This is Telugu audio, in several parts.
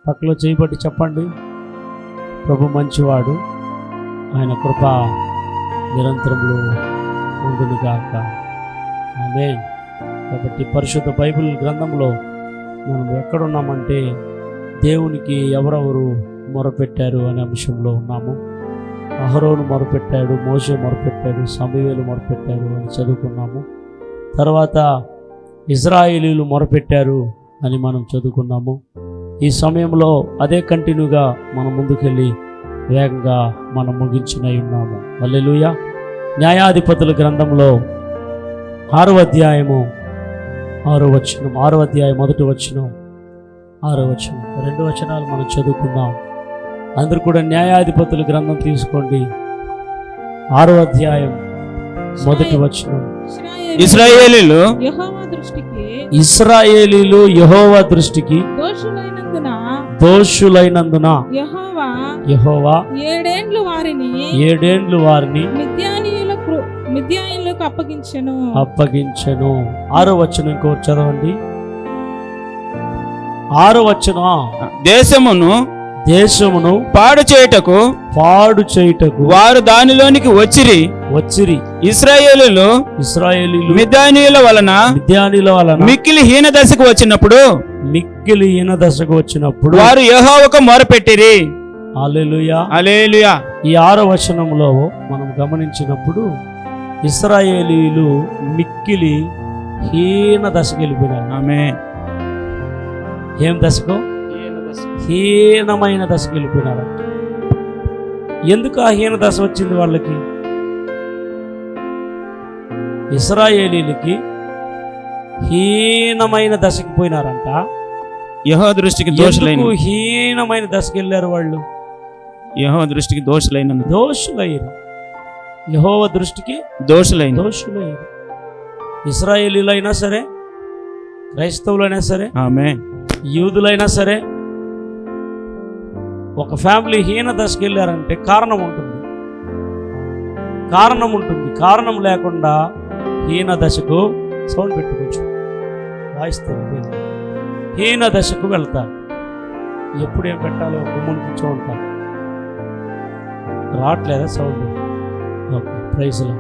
పక్కలో చేయబట్టి చెప్పండి, ప్రభు మంచివాడు, ఆయన కృప నిరంతరంలో ఉండునుగాక. ఆమేన్. కాబట్టి పరిశుద్ధ బైబిల్ గ్రంథంలో మనం ఎక్కడున్నామంటే దేవునికి ఎవరెవరు మొరపెట్టారు అనే అంశంలో ఉన్నాము. అహరోను మొరపెట్టాడు, మోషే మొరపెట్టాడు, సమూయేలు మొరపెట్టారు అని చదువుకున్నాము. తర్వాత ఇజ్రాయేలీలు మొరపెట్టారు అని మనం చదువుకున్నాము. ఈ సమయంలో అదే కంటిన్యూగా మనం ముందుకెళ్ళి వేగంగా మనం ముగించునై ఉన్నాము. హల్లెలూయా. న్యాయాధిపతుల గ్రంథంలో 6వ అధ్యాయము 6వ వచనం, 6వ అధ్యాయం 1వ వచనం, 6వ వచనం, 2 వచనాలు మనం చదువుకుందాం. అందరూ కూడా న్యాయాధిపతుల గ్రంథం తీసుకోండి. 6వ అధ్యాయం 1వ వచనం. ఇశ్రాయేలీలు యెహోవా దృష్టికి దోషులైనందున యెహోవా 7 ఏండ్లు వారిని మిద్యానీయులకు అప్పగించెను. 6వ వచనం ఇంకోటి చదవండి. 6వ వచనం. దేశమును పాడు చేయుటకు వారు దానిలోనికి వచ్చిరి. ఇశ్రాయేలీలు మిద్యానీయుల వలన మిక్కిలి హీన దశకు వచ్చినప్పుడు వారు యెహోవాకు మొరపెట్టిరి. హల్లెలూయా. హల్లెలూయా. ఈ 6వ వచనంలో మనం గమనించినప్పుడు ఇశ్రాయేలీలు మిక్కిలి హీన దశకు వెళ్ళిపోయినారు. ఆమేన్. ఏం దశకు? హీనమైన దశకు వెళ్ళిపోయినారు. ఎందుకు ఆ హీన దశ వచ్చింది వాళ్ళకి? ఇశ్రాయేలీలకి హీనమైన దశకి పోయినారంట. యెహోవా దృష్టికి హీనమైన దశకి వెళ్ళారు వాళ్ళు. యెహోవా దృష్టికి దోషులయ్యారు. యెహోవా దృష్టికి దోషులయ్యారు. ఇశ్రాయేలీలైనా సరే, క్రైస్తవులైనా సరే, ఆమేన్, యూదులైనా సరే, ఒక ఫ్యామిలీ హీన దశకి వెళ్ళారంటే కారణం ఉంటుంది. కారణం లేకుండా హీన దశకు సౌండ్ పెట్టుకోవచ్చు, వాయిస్ తగ్గిపోయింది. హీన దశకు వెళ్తారు. ఎప్పుడేం పెట్టాలో గుమ్మని కూర్చో ఉంటారు. రావట్లేదా సౌండ్? ఓకే, ప్రైజ్లో.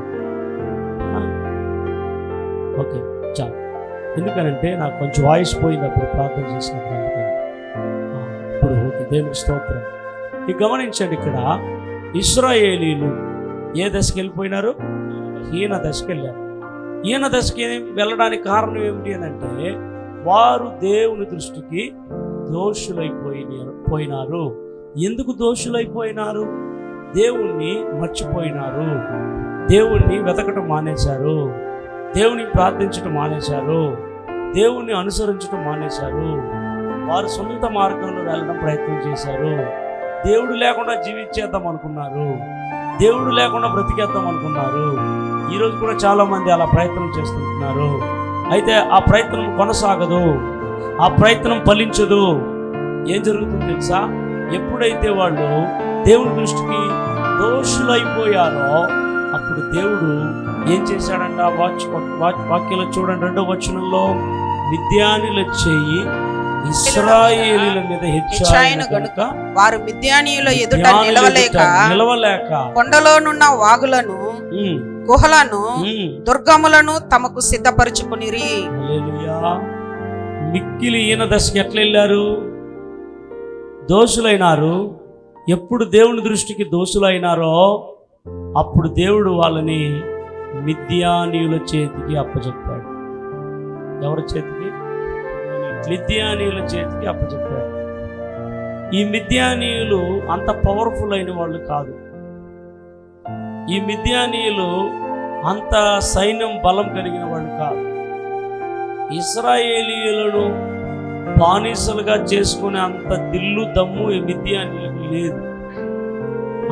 ఓకే, చాలు. ఎందుకనంటే నాకు కొంచెం వాయిస్ పోయింది అప్పుడు ప్రార్థన చేసినప్పుడు. ఇప్పుడు ఓకే, దేవునికి స్తోత్రం. ఇది గమనించండి, ఇక్కడ ఇశ్రాయేలీలు ఏ దశకి వెళ్ళిపోయినారు? హీన దశకి వెళ్ళారు. హీన దశకి వెళ్ళడానికి కారణం ఏమిటి అని అంటే వారు దేవుని దృష్టికి దోషులైపోయినారు. ఎందుకు దోషులైపోయినారు? దేవుణ్ణి మర్చిపోయినారు. దేవుణ్ణి వెతకటం మానేశారు. దేవుని ప్రార్థించటం మానేశారు. దేవుణ్ణి అనుసరించటం మానేశారు. వారు సొంత మార్గంలో వెళ్ళడం ప్రయత్నం చేశారు. దేవుడు లేకుండా జీవించేద్దాం అనుకున్నారు. దేవుడు లేకుండా బ్రతికేద్దాం అనుకున్నారు. ఈరోజు కూడా చాలా మంది అలా ప్రయత్నం చేస్తుంటున్నారు. అయితే ఆ ప్రయత్నం కొనసాగదు, ఆ ప్రయత్నం ఫలించదు. ఏం జరుగుతుంది తెలుసా? ఎప్పుడైతే వాళ్ళు దేవుని దృష్టికి దోషులైపోయారో అప్పుడు దేవుడు ఏం చేశాడంట? వాక్యంలో చూడండి, 2వ వచనంలో, మిద్యానీయుల చెయ్యి ఇశ్రాయేలీయుల మీద హెచ్చాయను గనుక వారు మిద్యానీయుల ఎదుట నిలవలేక కొండలోనున్న వాగులను, గుహలను, దుర్గములను తమకు సిద్ధపరచుకునిరి. హల్లెలూయా. మిక్కిలి ఈయన దశకి ఎట్లా వెళ్ళారు? దోషులైనారు. ఎప్పుడు దేవుని దృష్టికి దోషులైనారో అప్పుడు దేవుడు వాళ్ళని మిద్యానీయుల చేతికి అప్పచెప్పాడు. ఎవరి చేతికి? మిద్యానీయుల చేతికి అప్పచెప్పాడు. ఈ మిద్యానీయులు అంత పవర్ఫుల్ అయిన వాళ్ళు కాదు. ఈ మిద్యానీయులు అంత సైన్యం బలం కలిగిన వాళ్ళు కాదు. ఇశ్రాయేలీయులను బానిసలుగా చేసుకునే అంత దిల్లు దమ్ము ఈ మిద్యానీయులకు లేదు.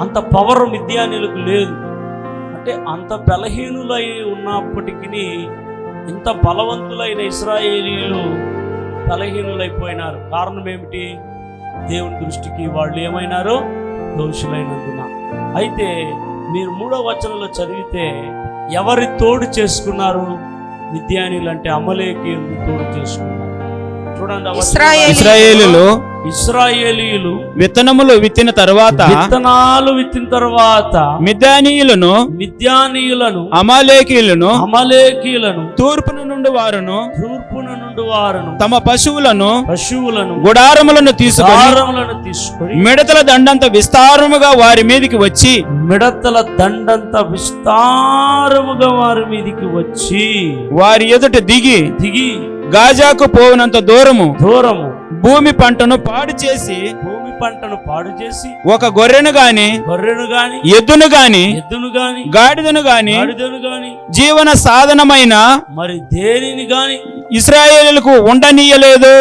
అంత పవర్ మిద్యానీయులకు లేదు. అంటే అంత బలహీనులై ఉన్నప్పటికీ ఇంత బలవంతులైన ఇశ్రాయేలీయులు బలహీనులైపోయినారు. కారణం ఏమిటి? దేవుని దృష్టికి వాళ్ళు ఏమైనారు? దోషులైనందున. అయితే మీరు 3వ వచనంలో చదివితే ఎవరి తోడు చేసుకున్నారు? మిద్యానీయులు అంటే అమలేకీయులను తోడు చేసుకున్నారు. చూడండి, ఇశ్రాయేలీయులు ఇశ్రాయేలీయులు విత్తనములు విత్తిన తరువాత విత్తనాలు విత్తిన తర్వాత మిద్యానీయులను అమాలేకీయులను తూర్పున నుండి వారును తమ పశువులను గుడారములను తీసుకొని మిడతల దండంత విస్తారముగా వారి మీదికి వచ్చి వారి ఎదుట దిగి గాజాకు పోవునంత దూరము భూమి పంటను పాడు చేసి ఒక గొర్రెను గాని ఎద్దును గాని గాడిదను గాని జీవన సాధనమైన మరి దేనిని గాని ఇశ్రాయేలుకు ఉండనీయలేదు.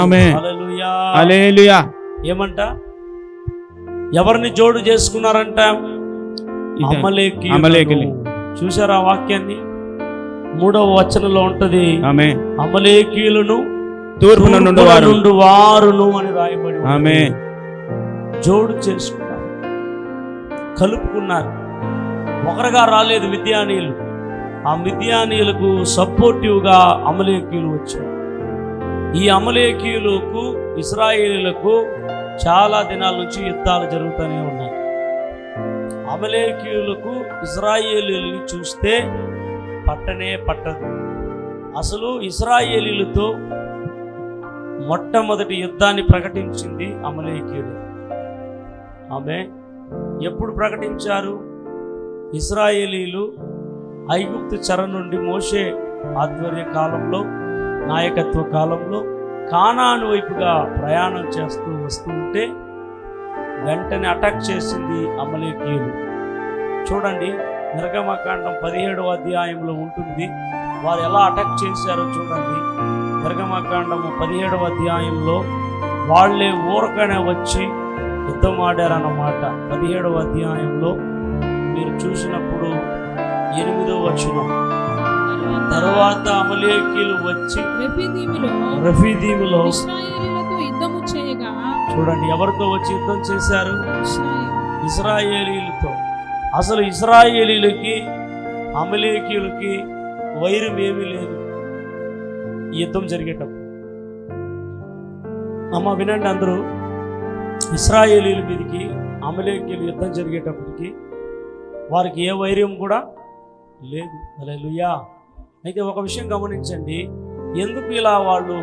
ఆమేన్. హల్లెలూయా. ఏమంట? ఎవరిని జోడు చేసుకున్నారంట? అమలేకీయులు. చూసారా వాక్యాన్ని? 3వ వచనంలో ఉంటది, అమలేకీయులను తూర్పున నుండి వారును అని రాయబడి. ఆమేన్. జోడు చేసుకున్నారు, కలుపుకున్నారు. ఒకరుగా రాలేదు మిద్యానీయులు. ఆ మిద్యానీయులకు సపోర్టివ్ గా అమలేకీయులు వచ్చారు. ఈ అమలేకీయులకు ఇశ్రాయేలీయులకు చాలా దినాల నుంచి యుద్ధాలు జరుగుతూనే ఉన్నాయి. అమలేకీయులకు ఇశ్రాయేలీయుల్ని చూస్తే పట్టనే పట్టదు. అసలు ఇశ్రాయేలీయులతో మొట్టమొదటి యుద్ధాన్ని ప్రకటించింది అమలేకీయులు. ఆమె ఎప్పుడు ప్రకటించారు? ఇశ్రాయేలీయులు ఐగుప్తు చెర నుండి మోషే ఆధ్వర్య కాలంలో, నాయకత్వ కాలంలో కానాను వైపుగా ప్రయాణం చేస్తూ వస్తూ ఉంటే వెంటనే అటాక్ చేసింది అమలేకీయులు. చూడండి, నిర్గమకాండం 17వ అధ్యాయంలో ఉంటుంది. వారు ఎలా అటాక్ చేశారో చూడండి. నిర్గమకాండము 17వ అధ్యాయంలో వాళ్ళే ఊరకనే వచ్చి యుద్ధం ఆడారన్నమాట. 17వ అధ్యాయంలో మీరు చూసినప్పుడు 8వ వచనం, తరువాత అమలేకీయులు వచ్చి రఫీదీములో చూడండి ఎవరితో వచ్చి యుద్ధం చేశారు? ఇశ్రాయేలీయులతో. అసలు ఇశ్రాయేలీయులకి అమలేకీయులకి వైరం ఏమీ లేదు ఈ యుద్ధం జరిగేటప్పుడు. అమ్మ వినండి అందరూ, ఇశ్రాయేలీయుల మీదకి అమలేకీయులు యుద్ధం జరిగేటప్పటికి వారికి ఏ వైర్యం కూడా లేదు. హల్లెలూయా. అయితే ఒక విషయం గమనించండి, ఎందుకు ఇలా వాళ్ళు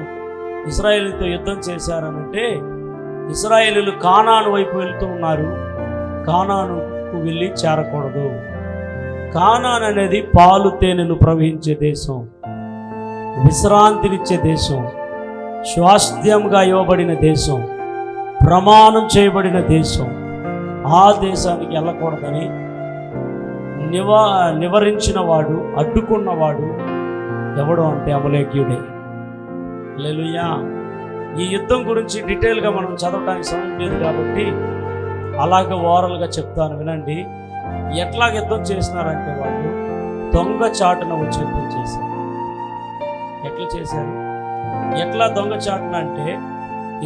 ఇశ్రాయేలుతో యుద్ధం చేశారనంటే, ఇశ్రాయేలీయులు కానాను వైపు వెళ్తూ ఉన్నారు. కానానుకు వెళ్ళి చేరకూడదు. కానాన్ అనేది పాలు తేనెను ప్రవహించే దేశం, విశ్రాంతినిచ్చే దేశం, స్వాస్థ్యంగా ఇవ్వబడిన దేశం, ప్రమాణం చేయబడిన దేశం. ఆ దేశానికి వెళ్ళకూడదని నివారించిన వాడు, అడ్డుకున్నవాడు ఎవడు అంటే అమలేకీయుడే. హల్లెలూయా. ఈ యుద్ధం గురించి డీటెయిల్గా మనం చదవడానికి సమయం లేదు కాబట్టి అలాగే ఓరల్గా చెప్తాను, వినండి. ఎట్లా యుద్ధం చేసినారంటే వాళ్ళు దొంగ చాటున వచ్చి యుద్ధం చేశారు. ఎట్లా చేశారు? ఎట్లా దొంగ చాటున అంటే,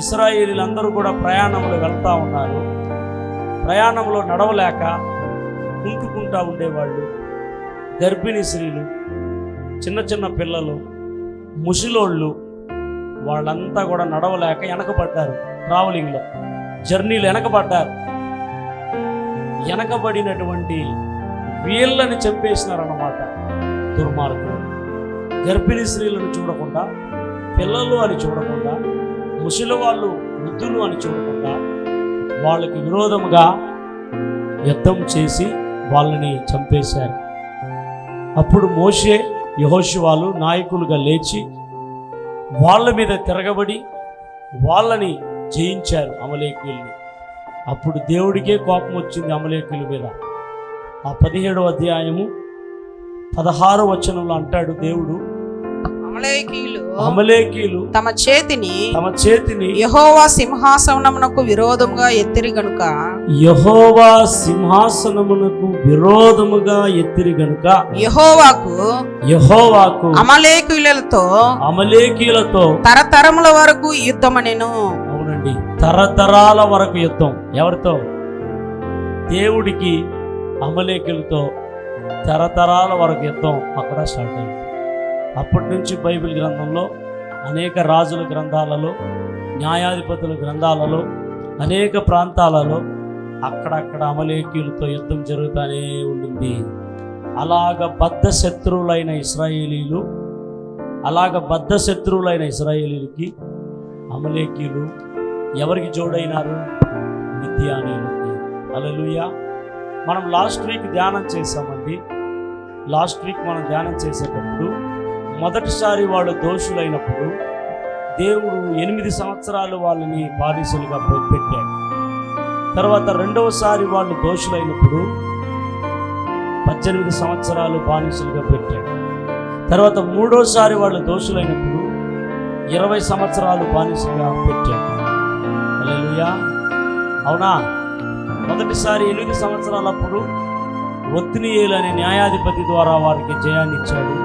ఇశ్రాయేలీలందరూ కూడా ప్రయాణంలో వెళ్తూ ఉన్నారు. ప్రయాణంలో నడవలేక కుంటుకుంటా ఉండేవాళ్ళు, గర్భిణీ స్త్రీలు, చిన్న చిన్న పిల్లలు, ముసిలోళ్ళు, వాళ్ళంతా కూడా నడవలేక వెనకబడ్డారు. ట్రావెలింగ్లో, జర్నీలు వెనకబడ్డారు. వెనకబడినటువంటి వీళ్ళని చంపేసినారన్నమాట దుర్మార్గులు. గర్భిణీ స్త్రీలను చూడకుండా, పిల్లలు అని చూడకుండా, ముసలి వాళ్ళు, వృద్ధులు అని చూడకుండా వాళ్ళకి విరోధముగా యుద్ధం చేసి వాళ్ళని చంపేశారు. అప్పుడు మోషే, యెహోషువలు నాయకులుగా లేచి వాళ్ళ మీద తిరగబడి వాళ్ళని జయించారు, అమలేకీయుల్ని. అప్పుడు దేవుడికే కోపం వచ్చింది అమలేకీయుల మీద. ఆ 17వ అధ్యాయము 16వ వచనంలో అంటాడు దేవుడు, అమలేకీయులు తమ చేతిని యెహోవా సింహాసనమునకు విరోధముగా ఎత్తిరి గనుక, యెహోవా సింహాసనమునకు విరోధముగా ఎత్తిరి గనుక, యెహోవాకు అమలేకీయులతో తరతరముల వరకు యుద్ధమనెను. అవునండి, తరతరాల వరకు యుద్ధం. ఎవరితో? దేవుడికి అమలేకీయులతో తరతరాల వరకు యుద్ధం అక్కడ స్టార్ట్ అయింది. అప్పటి నుంచి బైబిల్ గ్రంథంలో అనేక రాజుల గ్రంథాలలో న్యాయాధిపతుల గ్రంథాలలో అనేక ప్రాంతాలలో అక్కడక్కడ అమలేకీయులతో యుద్ధం జరుగుతూనే ఉండింది. అలాగ బద్ధ శత్రువులైన ఇశ్రాయేలీలకి అమలేకీయులు ఎవరికి జోడైనారు? మిద్యానీయులకి. హల్లెలూయా. మనం లాస్ట్ వీక్ ధ్యానం చేసామండి. మనం ధ్యానం చేసేటప్పుడు మొదటిసారి వాళ్ళు దోషులైనప్పుడు దేవుడు 8 సంవత్సరాలు వాళ్ళని బానిసలుగా పెట్టాడు. తర్వాత రెండవసారి వాళ్ళు దోషులైనప్పుడు 18 సంవత్సరాలు బానిసలుగా పెట్టాడు. తర్వాత మూడోసారి వాళ్ళు దోషులైనప్పుడు 20 సంవత్సరాలు బానిసలుగా పెట్టాడు. హల్లెలూయా. అవునా? మొదటిసారి 8 సంవత్సరాలప్పుడు ఒత్నియేలు అనే న్యాయాధిపతి ద్వారా వారికి జయాన్ని ఇచ్చాడు.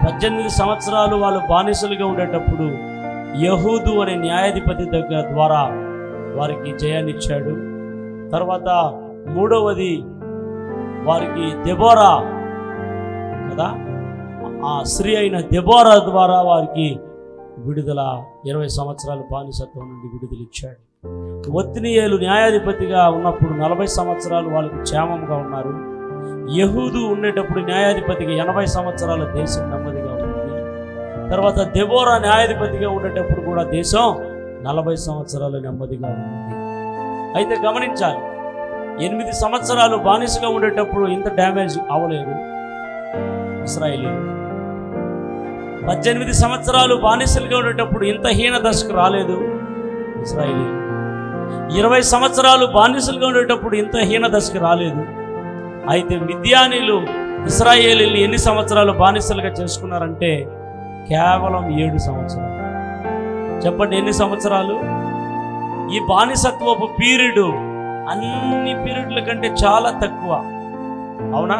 18 సంవత్సరాలు వాళ్ళు బానిసలుగా ఉండేటప్పుడు యహూదు అనే న్యాయాధిపతి ద్వారా వారికి జయాన్ని ఇచ్చాడు. తర్వాత మూడవది వారికి దెబోరా కదా, ఆ స్త్రీ అయిన దెబోరా ద్వారా వారికి విడుదల, 20 సంవత్సరాలు బానిసత్వం నుండి విడుదల ఇచ్చాడు. ఒత్నియేలు న్యాయాధిపతిగా ఉన్నప్పుడు 40 సంవత్సరాలు వాళ్ళకు క్షేమంగా ఉన్నారు. యహూదు ఉండేటప్పుడు న్యాయాధిపతిగా 80 సంవత్సరాల దేశం నెమ్మదిగా ఉంది. తర్వాత దెబోరా న్యాయాధిపతిగా ఉండేటప్పుడు కూడా దేశం 40 సంవత్సరాలు నెమ్మదిగా ఉంది. అయితే గమనించాలి, 8 సంవత్సరాలు బానిసగా ఉండేటప్పుడు ఇంత డ్యామేజ్ అవ్వలేదు ఇశ్రాయేలీయులు. 18 సంవత్సరాలు బానిసలుగా ఉండేటప్పుడు ఇంత హీన దశకు రాలేదు ఇశ్రాయేలీయులు. 20 సంవత్సరాలు బానిసలుగా ఉండేటప్పుడు ఇంత హీన దశకు రాలేదు. అయితే మిద్యానీయులు ఇశ్రాయేలీయుల్ని ఎన్ని సంవత్సరాలు బానిసలుగా చేసుకున్నారంటే కేవలం 7 సంవత్సరాలు. చెప్పండి, ఎన్ని సంవత్సరాలు? ఈ బానిసత్వపు పీరియడ్ అన్ని పీరియడ్ల కంటే చాలా తక్కువ. అవునా?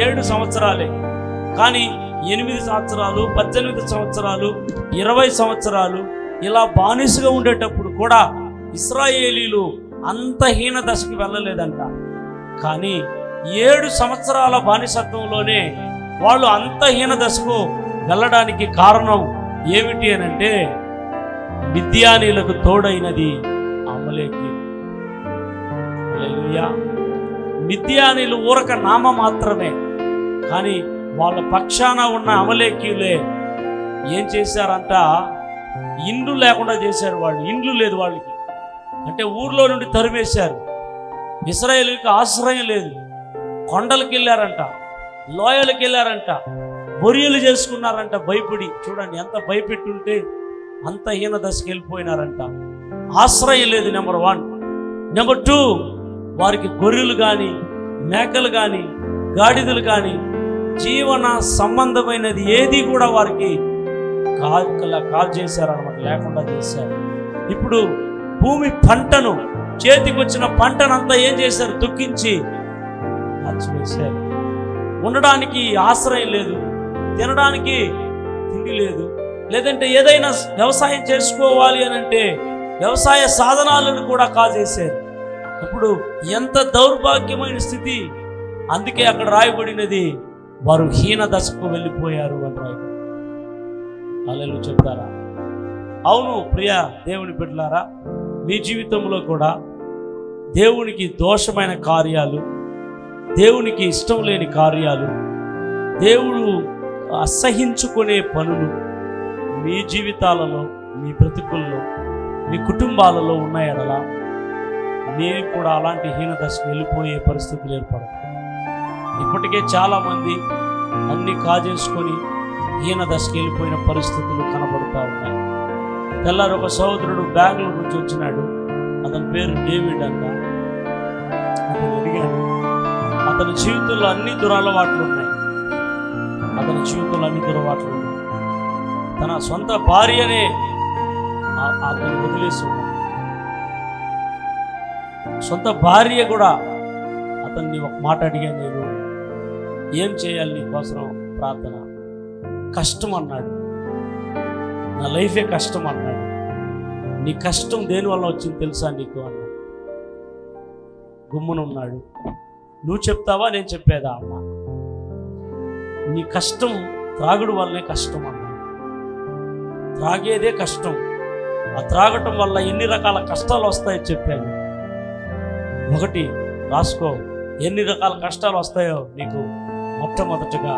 7 సంవత్సరాలే. కానీ 8 సంవత్సరాలు, 18 సంవత్సరాలు, 20 సంవత్సరాలు ఇలా బానిసగా ఉండేటప్పుడు కూడా ఇశ్రాయేలీలు అంత హీన దశకి వెళ్ళలేదంట. కానీ 7 సంవత్సరాల బానిసత్వంలోనే వాళ్ళు అంత హీన దశకు వెళ్ళడానికి కారణం ఏమిటి అనంటే మిద్యానీయులకు తోడైనది అమలేకీయులు. హల్లెలూయా. మిద్యానీయులు ఊరక నామ మాత్రమే, కానీ వాళ్ళ పక్షాన ఉన్న అమలేకీయులే ఏం చేశారంట? ఇండ్లు లేకుండా చేశారు. వాళ్ళు ఇండ్లు లేదు వాళ్ళకి, అంటే ఊర్లో నుండి తరిమేశారు. ఇశ్రాయేలుకి ఆశ్రయం లేదు. కొండలకు వెళ్ళారంట, లోయలకు వెళ్ళారంట, బొరియలు చేసుకున్నారంట భయపడి. చూడండి, ఎంత భయపెట్టుంటే అంత హీన దశకి వెళ్ళిపోయినారంట. ఆశ్రయం లేదు, నెంబర్ 1. నెంబర్ 2, వారికి గొర్రెలు కానీ, మేకలు కానీ, గాడిదలు కానీ, జీవన సంబంధమైనది ఏది కూడా వారికి కాల్ చేశారనమాట, లేకుండా చేశారు. ఇప్పుడు భూమి పంటను, చేతికి వచ్చిన పంటనంతా ఏం చేశారు? దుఃఖించి మార్చివేశారు. ఉండడానికి ఆశ్రయం లేదు, తినడానికి తిండి లేదు, లేదంటే ఏదైనా వ్యవసాయం చేసుకోవాలి అని అంటే వ్యవసాయ సాధనాలను కూడా కాజేశారు. ఇప్పుడు ఎంత దౌర్భాగ్యమైన స్థితి! అందుకే అక్కడ రాయబడినది వారు హీన దశకు వెళ్ళిపోయారు అని రాయబడి. హల్లెలూయా చెప్తారా? అవును ప్రియ దేవుని బిడ్డలారా, మీ జీవితంలో కూడా దేవునికి దోషమైన కార్యాలు, దేవునికి ఇష్టం లేని కార్యాలు, దేవుడు అసహించుకునే పనులు మీ జీవితాలలో, మీ బ్రతుకుల్లో, మీ కుటుంబాలలో ఉన్నాయడలా మీరు కూడా అలాంటి హీన దశకు వెళ్ళిపోయే పరిస్థితులు ఏర్పడతాయి. ఇప్పటికే చాలామంది అన్ని కాజేసుకొని హీన దశకు వెళ్ళిపోయిన పరిస్థితులు కనబడుతూ ఉన్నాయి. తెల్లారు ఒక సహోదరుడు బెంగళూరు నుంచి వచ్చినాడు. అతని పేరు డేవిడ్ అంట. అతను అడిగాడు, అతని జీవితంలో అన్ని దురలవాట్లు ఉన్నాయి. తన సొంత భార్యనే అతను వదిలేసి ఉన్నాడు. సొంత భార్య కూడా అతన్ని ఒక మాట అడిగాను, నేను ఏం చేయాలి నీకోసం ప్రార్థన? కష్టం అన్నాడు. నా లైఫే కష్టం అన్నాడు. నీ కష్టం దేనివల్ల వచ్చింది తెలుసా నీకు అన్నాడు. గుమ్మునున్నాడు. నువ్వు చెప్తావా నేను చెప్పేదా అన్న? నీ కష్టం త్రాగుడు వల్లనే కష్టం అన్నాడు. త్రాగేదే కష్టం, ఆ త్రాగటం వల్ల ఎన్ని రకాల కష్టాలు వస్తాయో చెప్పాను. ఒకటి రాసుకో, ఎన్ని రకాల కష్టాలు వస్తాయో నీకు. మొట్టమొదటగా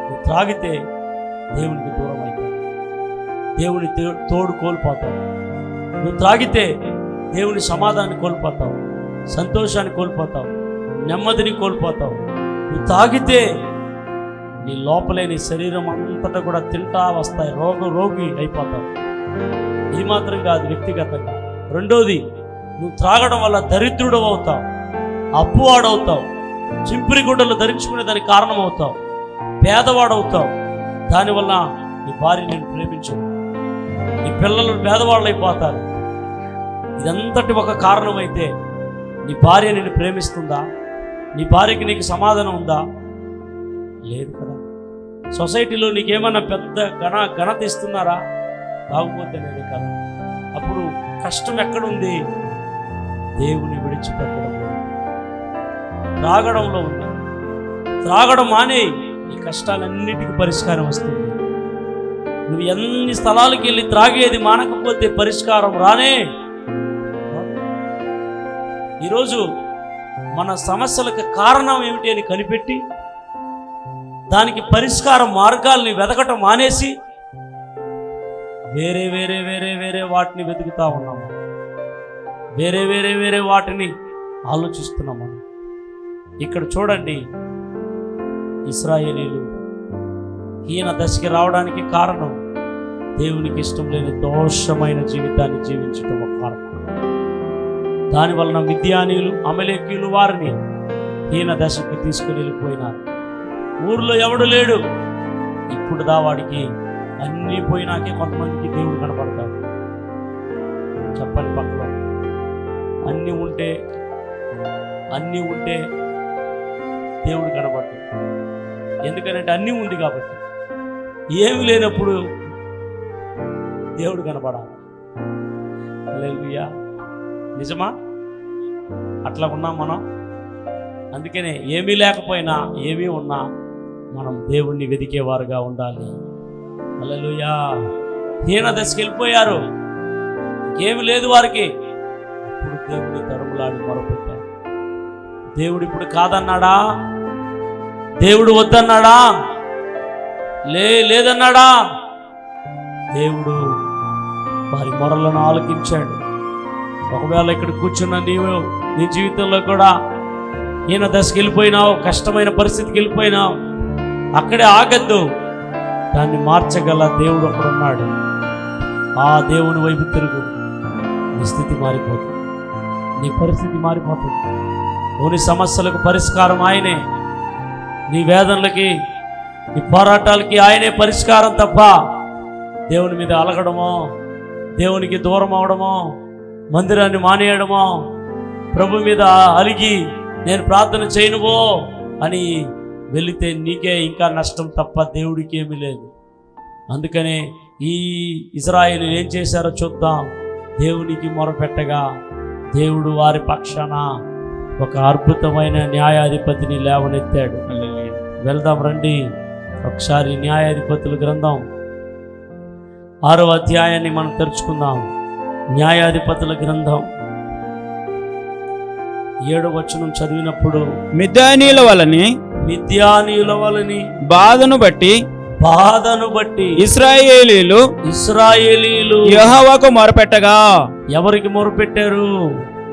నువ్వు త్రాగితే దేవునికి దూరం అవుతావు, దేవుని తోడు కోల్పోతావు. నువ్వు త్రాగితే దేవుని సమాధానాన్ని కోల్పోతావు, సంతోషాన్ని కోల్పోతావు, నెమ్మదిని కోల్పోతావు. నువ్వు తాగితే నీ లోపలే నీ శరీరం అంతటా కూడా తింటా వస్తాయి, రోగి అయిపోతావు. ఇది మాత్రం కాదు, వ్యక్తిగతంగా. రెండోది, నువ్వు త్రాగడం వల్ల దరిద్రుడు అవుతావు, అప్పువాడవుతావు, చింపిరి గుడ్డలు ధరించుకునే దానికి కారణం అవుతావు, పేదవాడవుతావు. దానివల్ల నీ భార్య నేను ప్రేమించను, నీ పిల్లలు పేదవాళ్ళు అయిపోతారు. ఇదంతటి ఒక కారణమైతే నీ భార్య నిన్ను ప్రేమిస్తుందా? నీ భార్యకి నీకు సమాధానం ఉందా? లేదు కదా. సొసైటీలో నీకేమన్నా పెద్ద ఘనత ఇస్తున్నారా? కాకపోతే నేను కదా. అప్పుడు కష్టం ఎక్కడుంది? దేవుని విడిచిపెట్టడంలో, త్రాగడంలో ఉంది. త్రాగడం మానే, ఈ కష్టాలన్నిటికీ పరిష్కారం వస్తుంది. నువ్వు ఎన్ని స్థలాలకు వెళ్ళి త్రాగేది మానకపోతే పరిష్కారం రానే. ఈరోజు మన సమస్యలకు కారణం ఏమిటి అని కనిపెట్టి దానికి పరిష్కార మార్గాల్ని వెతకటం మానేసి వేరే వేరే వేరే వేరే వాటిని వెతుకుతా ఉన్నాము, వేరే వేరే వేరే వాటిని ఆలోచిస్తున్నాము. ఇక్కడ చూడండి, ఇశ్రాయేలీలు హీన దశకి రావడానికి కారణం దేవునికి ఇష్టం లేని దోషమైన జీవితాన్ని జీవించటం ఒక కారణం. దానివలన మిద్యానీయులు, అమలేకీయులు వారిని హీన దశకి తీసుకుని వెళ్ళిపోయినారు. ఊర్లో ఎవడు లేడు. ఇప్పుడు వాడికి అన్నీ పోయినాకే కొంతమందికి దేవుడు కనపడతాడు. చెప్పండి పక్కన, అన్నీ ఉంటే దేవుడు కనపడతాడు. ఎందుకంటే అన్నీ ఉంది కాబట్టి. ఏమి లేనప్పుడు దేవుడు కనపడాలి. హల్లెలూయా. నిజమా? అట్లా ఉన్నాం మనం. అందుకనే ఏమీ లేకపోయినా ఏమీ ఉన్నా మనం దేవుణ్ణి వెదికేవారుగా ఉండాలి. హల్లెలూయా. హీన దశకి వెళ్ళిపోయారు, ఏమి లేదు వారికి. ఇప్పుడు దేవుని తరుములాడి మొరపెట్టారు. దేవుడు ఇప్పుడు కాదన్నాడా? దేవుడు వద్దన్నాడా? లేదన్నాడా? దేవుడు వారి మొరలను ఆలకించాడు. ఒకవేళ ఇక్కడ కూర్చున్న నీ జీవితంలో కూడా ఈయన దశకి వెళ్ళిపోయినావు, కష్టమైన పరిస్థితికి వెళ్ళిపోయినావు, అక్కడే ఆగద్దు. దాన్ని మార్చగల దేవుడు ఒకడున్నాడు. ఆ దేవుని వైపు తిరుగు, నీ స్థితి మారిపోతుంది, నీ పరిస్థితి మారిపోతుంది. నీ సమస్యలకు పరిష్కారం ఆయనే, నీ వేదనలకి, నీ పోరాటాలకి ఆయనే పరిష్కారం తప్ప దేవుని మీద అలగడమో, దేవునికి దూరం అవడమో, మందిరాన్ని మానేయడమో, ప్రభు మీద అలిగి నేను ప్రార్థన చేయనువో అని వెళితే నీకే ఇంకా నష్టం తప్ప దేవుడికి ఏమీ లేదు. అందుకనే ఈ ఇశ్రాయేలు ఏం చేశారో చూద్దాం. దేవునికి మొరపెట్టగా దేవుడు వారి పక్షాన ఒక అద్భుతమైన న్యాయాధిపతిని లేవనెత్తాడు. వెళ్దాం రండి ఒకసారి. న్యాయాధిపతుల గ్రంథం 6వ అధ్యాయాన్ని మనం తెరుచుకుందాం. న్యాయాధిపతుల గ్రంథం 7వ వచనం చదివినప్పుడు, మిద్యానీయుల వలని బాధను బట్టి ఇశ్రాయేలీలు యెహోవాకు మొరపెట్టగా. ఎవరికి మొరపెట్టారు?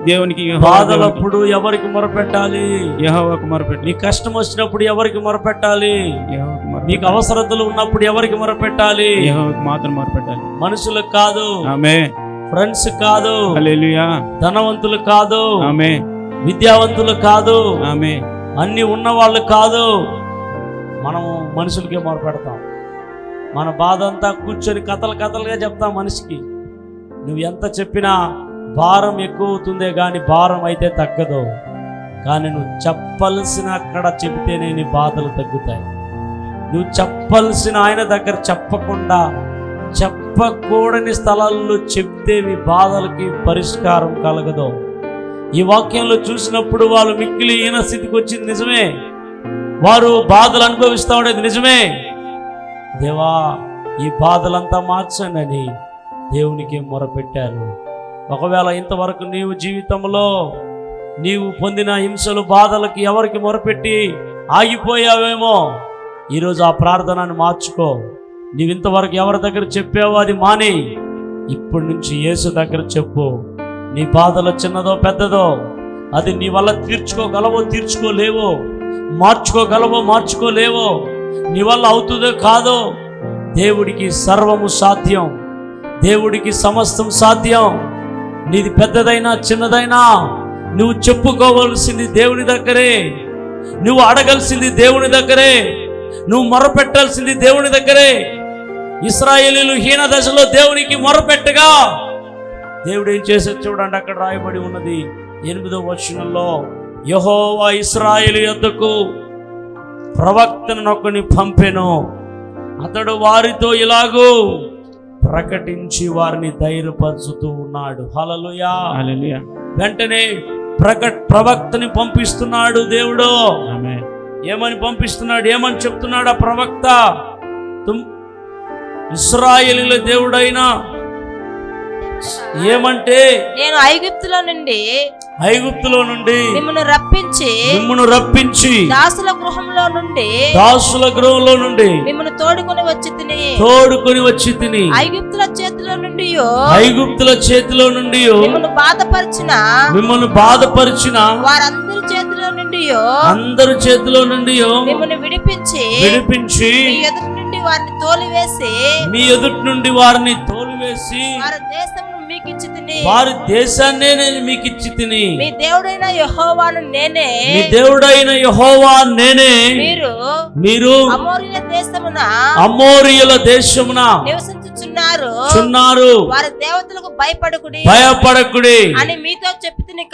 దేవునికి. బాధలప్పుడు ఎవరికి మొరపెట్టాలి? యెహోవాకు మొరపెట్టాలి. నీ కష్టం వచ్చినప్పుడు ఎవరికి మొరపెట్టాలి? నీకు అవసరతలు ఉన్నప్పుడు ఎవరికి మొరపెట్టాలి? యెహోవాకు మాత్రం మొరపెట్టాలి. మనుషులకు కాదు, ఆమేన్. ఫ్రెండ్స్ కాదు, హల్లెలూయా. ధనవంతులు కాదు, ఆమేన్. విద్యావంతులు కాదు, ఆమేన్. అన్ని ఉన్న వాళ్ళు కాదు. మనము మనుషులకే మొరపెడతాం. మన బాధ అంతా కూర్చొని కథలుగా చెప్తాం మనిషికి. నువ్వు ఎంత చెప్పినా భారం ఎక్కువ అవుతుందే కానీ భారం అయితే తగ్గదు. కానీ నువ్వు చెప్పాల్సిన అక్కడ చెబితేనే నీ బాధలు తగ్గుతాయి. నువ్వు చెప్పాల్సిన ఆయన దగ్గర చెప్పకుండా చెప్పకూడని స్థలాల్లో చెప్తే నీ బాధలకి పరిష్కారం కలగదు. ఈ వాక్యంలో చూసినప్పుడు వాళ్ళు మిక్కిలి హీన స్థితికి వచ్చింది నిజమే, వారు బాధలు అనుభవిస్తూ ఉండేది నిజమే. దేవా, ఈ బాధలంతా మార్చండి అని దేవునికి మొరపెట్టారు. ఒకవేళ ఇంతవరకు నీవు జీవితంలో నీవు పొందిన హింసలు బాధలకి ఎవరికి మొరపెట్టి ఆగిపోయావేమో, ఈరోజు ఆ ప్రార్థనను మార్చుకో. నీవు ఇంతవరకు ఎవరి దగ్గర చెప్పావో అది మాని, ఇప్పటి నుంచి యేసు దగ్గర చెప్పు. నీ బాధలు చిన్నదో పెద్దదో, అది నీ వల్ల తీర్చుకోగలవో తీర్చుకోలేవో, మార్చుకోగలవో మార్చుకోలేవో, నీ వల్ల అవుతుందో కాదో, దేవుడికి సర్వము సాధ్యం. దేవుడికి సమస్తం సాధ్యం. నీది పెద్దదైనా చిన్నదైనా నువ్వు చెప్పుకోవలసింది దేవుని దగ్గరే, నువ్వు అడగాల్సింది దేవుని దగ్గరే, నువ్వు మొరపెట్టాల్సింది దేవుని దగ్గరే. ఇశ్రాయేలీయులు హీన దశలో దేవునికి మొరపెట్టగా దేవుడు ఏం చేశాడు చూడండి. అక్కడ రాయబడి ఉన్నది 8వ వచనంలో, యెహోవా ఇశ్రాయేలు యొద్దకు ప్రవక్తనొకని పంపెను, అతడు వారితో ఇలాగూ ప్రకటించి వారిని ధైర్యపరుచుతూ ఉన్నాడు. హల్లెలూయా. వెంటనే ప్రవక్తని పంపిస్తున్నాడు దేవుడు. ఏమని పంపిస్తున్నాడు, ఏమని చెప్తున్నాడు ఆ ప్రవక్త? ఇశ్రాయేలీయుల దేవుడైనా ఏమంటే, నేను ఐగుప్తులో నుండి మిమ్మల్ని రప్పించి దాసుల గృహంలో నుండి మిమ్మల్ని తోడుకొని వచ్చి తిని ఐగుప్తుల చేతిలో నుండి మిమ్మల్ని బాధపరిచిన వారందరి చేతిలో నుండి మిమ్మల్ని విడిపించి మీ ఎదుటి నుండి వారిని తోలివేసి వారి దేశాన్నే నేను మీకు ఇచ్చి తిని, మీ దేవుడైన యెహోవా నేనే. మీరు అమోరీయుల దేశమున నివసించుచున్నారు. వారి దేవతలకు భయపడకుడి అని మీతో చెప్పితిని